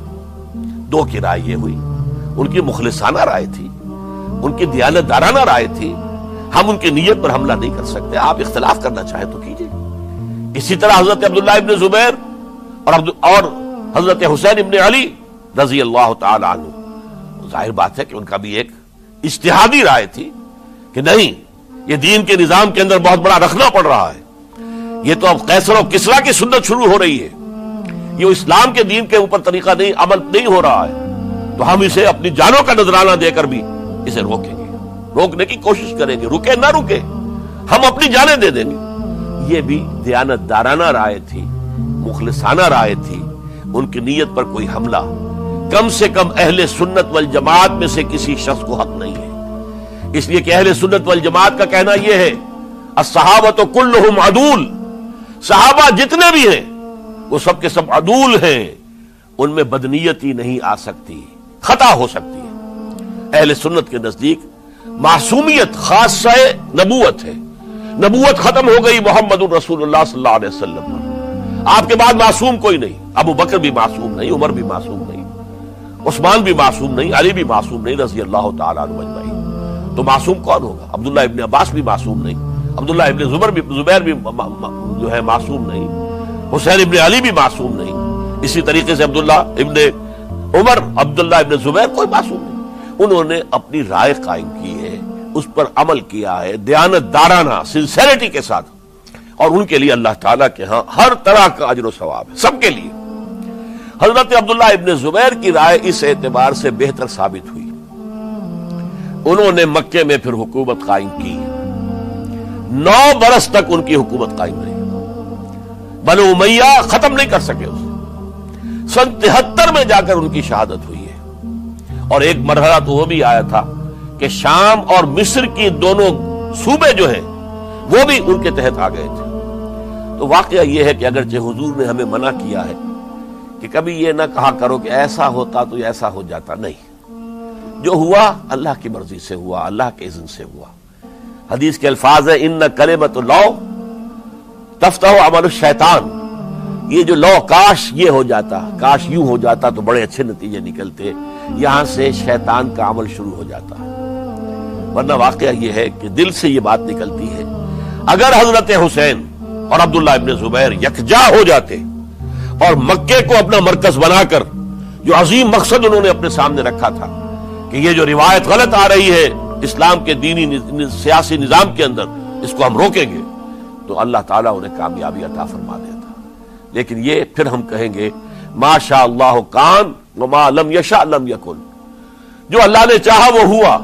دو کی رائے یہ ہوئی، ان کی مخلصانہ رائے تھی، ان کی دیانت دارانہ رائے تھی، ہم ان کی نیت پر حملہ نہیں کر سکتے، آپ اختلاف کرنا چاہیں تو کیجئے۔ اسی طرح حضرت عبداللہ ابن زبیر اور حضرت حسین ابن علی رضی اللہ تعالی عنہ، ظاہر بات ہے کہ ان کا بھی ایک اجتہادی رائے تھی کہ نہیں، یہ دین کے نظام کے اندر بہت بڑا رکھنا پڑ رہا ہے، یہ تو اب قیصر و کسریٰ کی سنت شروع ہو رہی ہے، یہ اسلام کے دین کے اوپر طریقہ نہیں، عمل نہیں ہو رہا ہے، تو ہم اسے اپنی جانوں کا نذرانہ دے کر بھی اسے روکیں گے، روکنے کی کوشش کریں گے، رکے نہ رکے ہم اپنی جانیں دے دیں گے۔ یہ بھی دیانت دارانہ رائے تھی، مخلصانہ رائے تھی، ان کی نیت پر کوئی حملہ کم سے کم اہل سنت والجماعت میں سے کسی شخص کو حق نہیں ہے، اس لیے کہ اہل سنت والجماعت کا کہنا یہ ہے الصحابۃ کلہم عدول، صحابہ جتنے بھی ہیں وہ سب کے سب عدول ہیں، ان میں بدنیتی نہیں آ سکتی، خطا ہو سکتی ہے۔ اہل سنت کے نزدیک معصومیت خاصہ نبوت ہے، نبوت ختم ہو گئی محمد رسول اللہ صلی اللہ علیہ وسلم پر، آپ کے بعد معصوم کوئی نہیں، ابو بکر بھی معصوم نہیں، عمر بھی معصوم نہیں، عثمان بھی معصوم نہیں، علی بھی معصوم نہیں رضی اللہ تعالیٰ عنہ اجمعین۔ تو معصوم کون ہوگا؟ عبداللہ ابن عباس بھی معصوم نہیں، عبداللہ ابن زبیر بھی جو ہے معصوم نہیں، حسین ابن علی بھی معصوم نہیں، اسی طریقے سے عبداللہ ابن عمر، عبداللہ ابن زبیر، کوئی معصوم نہیں۔ انہوں نے اپنی رائے قائم کی ہے، اس پر عمل کیا ہے دیانت دارانہ، سنسیریٹی کے ساتھ، اور ان کے لیے اللہ تعالیٰ کے ہاں ہر طرح کا اجر و ثواب ہے، سب کے لیے۔ حضرت عبداللہ ابن زبیر کی رائے اس اعتبار سے بہتر ثابت ہوئی، انہوں نے مکے میں پھر حکومت قائم کی، 9 برس تک ان کی حکومت قائم رہی، بنو امیہ ختم نہیں کر سکے اسے، سن 73 میں جا کر ان کی شہادت ہوئی ہے۔ اور ایک مرحلہ تو وہ بھی آیا تھا کہ شام اور مصر کی دونوں صوبے جو ہیں وہ بھی ان کے تحت آ گئے تھے۔ تو واقعہ یہ ہے کہ اگرچہ حضور نے ہمیں منع کیا ہے کہ کبھی یہ نہ کہا کرو کہ ایسا ہوتا تو ایسا ہو جاتا، نہیں، جو ہوا اللہ کی مرضی سے ہوا، اللہ کے اذن سے ہوا۔ حدیث کے الفاظ ہیں ان کلمۃ اللہ تفتح عمل الشیطان، یہ جو لو کاش یہ ہو جاتا، کاش یوں ہو جاتا تو بڑے اچھے نتیجے نکلتے، یہاں سے شیطان کا عمل شروع ہو جاتا ہے۔ ورنہ واقعہ یہ ہے کہ دل سے یہ بات نکلتی ہے، اگر حضرت حسین اور عبداللہ ابن زبیر یکجا ہو جاتے اور مکے کو اپنا مرکز بنا کر جو عظیم مقصد انہوں نے اپنے سامنے رکھا تھا کہ یہ جو روایت غلط آ رہی ہے اسلام کے دینی سیاسی نظام کے اندر، اس کو ہم روکیں گے، تو اللہ تعالیٰ انہیں کامیابی عطا فرما دیتا۔ لیکن یہ پھر ہم کہیں گے ما شاء اللہ کان وما لم یشاء لم یکن، جو اللہ نے چاہا وہ ہوا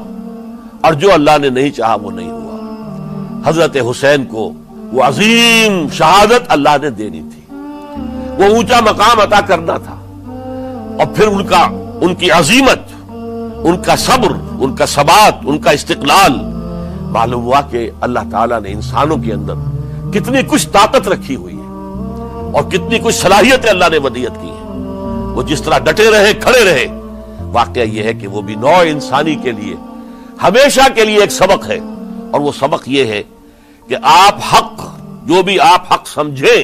اور جو اللہ نے نہیں چاہا وہ نہیں ہوا۔ حضرت حسین کو وہ عظیم شہادت اللہ نے دینی تھی، وہ اونچا مقام عطا کرنا تھا، اور پھر ان کی عظیمت، ان کا صبر، ان کا ثبات، ان کا استقلال، معلوم ہوا کہ اللہ تعالیٰ نے انسانوں کے اندر کتنی کچھ طاقت رکھی ہوئی ہے اور کتنی کچھ صلاحیتیں اللہ نے ودیعت کی ہیں۔ وہ جس طرح ڈٹے رہے، کھڑے رہے، واقعہ یہ ہے کہ وہ بھی نوع انسانی کے لیے ہمیشہ کے لیے ایک سبق ہے، اور وہ سبق یہ ہے کہ آپ حق، جو بھی آپ حق سمجھیں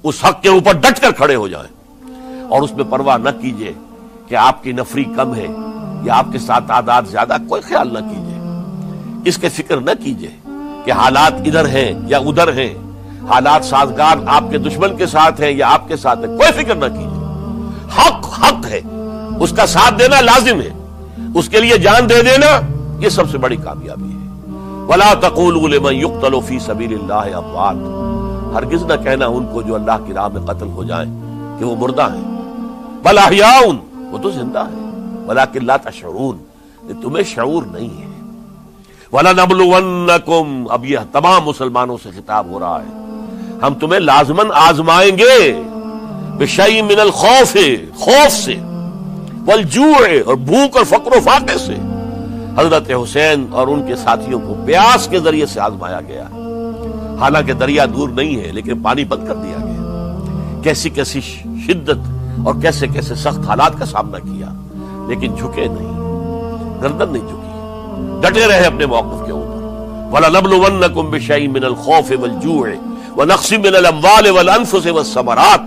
اس حق کے اوپر ڈٹ کر کھڑے ہو جائیں، اور اس میں پرواہ نہ کیجئے کہ آپ کی نفری کم ہے یا آپ کے ساتھ تعداد زیادہ، کوئی خیال نہ کیجئے، اس کے فکر نہ کیجئے کہ حالات ادھر ہیں یا ادھر ہیں، حالات سازگار آپ کے دشمن کے ساتھ ہیں یا آپ کے ساتھ ہیں، کوئی فکر نہ کیجئے۔ حق حق ہے، اس کا ساتھ دینا لازم ہے، اس کے لیے جان دے دینا یہ سب سے بڑی کامیابی ہے۔ وَلَا تَقُولُوا لِمَن يُقْتَلُ فِي سَبِيلِ اللَّهِ أَمْوَاتٌ، ہرگز نہ کہنا ان کو جو اللہ کی راہ میں قتل ہو جائیں کہ وہ مردہ ہیں، بل احیاء، وہ تو زندہ ہیں، ولکن لا تشعرون، تمہیں شعور نہیں ہے۔ وَلَنَبْلُوَنَّكُمْ، اب یہ تمام مسلمانوں سے خطاب ہو رہا ہے، ہم تمہیں لازماً آزمائیں گے، بِشَيْءٍ مِّنَ الْخَوْفِ، خوف سے، وَالْجُوعِ، اور بھوک اور فقر و فاقے سے۔ حضرت حسین اور ان کے ساتھیوں کو پیاس کے ذریعے سے آزمایا گیا، حالانکہ دریا دور نہیں ہے لیکن پانی بند کر دیا گیا، کیسی کیسی شدت اور کیسے کیسے سخت حالات کا سامنا کیا، لیکن جھکے نہیں، گردن نہیں جھکی، ڈٹے رہے اپنے موقف کے اوپر۔ وَلَنَبْلُوَنَّكُمْ بِشَيْءٍ مِّنَ الْخَوْفِ وَالْجُوعِ وَنَقْصٍ مِّنَ الْأَمْوَالِ وَالْأَنفُسِ وَالثَّمَرَاتِ،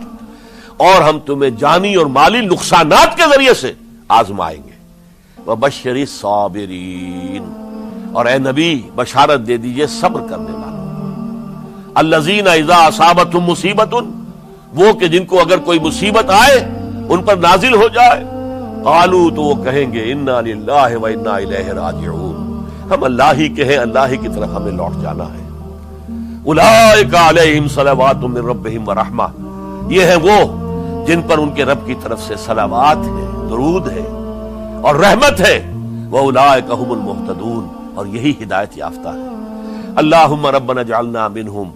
اور ہم تمہیں جانی اور مالی نقصانات کے ذریعے سے آزمائیں گے۔ وَبَشِّرِ الصَّابِرِينَ، اور اے نبی بشارت دے دیجئے صبر کرنے والوں، الَّذِينَ إِذَا أَصَابَتْهُمْ مُصِيبَةٌ، وہ کہ جن کو اگر کوئی مصیبت آئے، ان پر نازل ہو جائے، قالوا، تو وہ کہیں گے، اِنَّا لِلَّهِ وَإِنَّا إِلَيْهِ راجعون، ہم اللہ ہی کے ہیں، اللہ ہی کی طرف ہمیں لوٹ جانا ہے۔ أُولَئِكَ عَلَيْهِمْ صَلَوَاتٌ مِّن رَّبِّهِمْ وَرَحْمَةٌ، یہ ہیں وہ جن پر ان کے رب کی طرف سے صلوات ہے، درود ہے اور رحمت ہے، وَأُولَئِكَ هُمُ الْمُهْتَدُونَ، اور یہی ہدایت یافتہ ہے۔ اللہم ربنا اجعلنا منہم،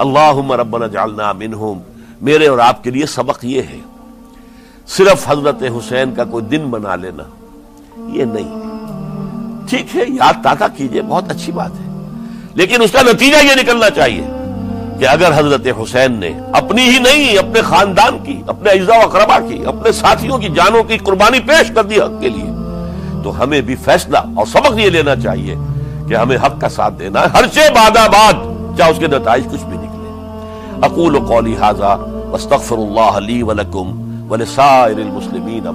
اللہم ربنا اجعلنا منہم، میرے اور آپ کے لیے سبق یہ ہے، صرف حضرت حسین کا کوئی دن بنا لینا یہ نہیں، ٹھیک ہے یاد تازہ کیجئے، بہت اچھی بات ہے، لیکن اس کا نتیجہ یہ نکلنا چاہیے کہ اگر حضرت حسین نے اپنی ہی نہیں، اپنے خاندان کی، اپنے اعزاء و اقربا کی، اپنے ساتھیوں کی جانوں کی قربانی پیش کر دی حق کے لیے، تو ہمیں بھی فیصلہ اور سبق یہ لینا چاہیے کہ ہمیں حق کا ساتھ دینا ہے، ہر شے بعد آباد، چاہے اس کے نتائج کچھ بھی نکلے۔ اقول قولی ھذا واستغفر اللہ لی ولکم ولسائر المسلمین۔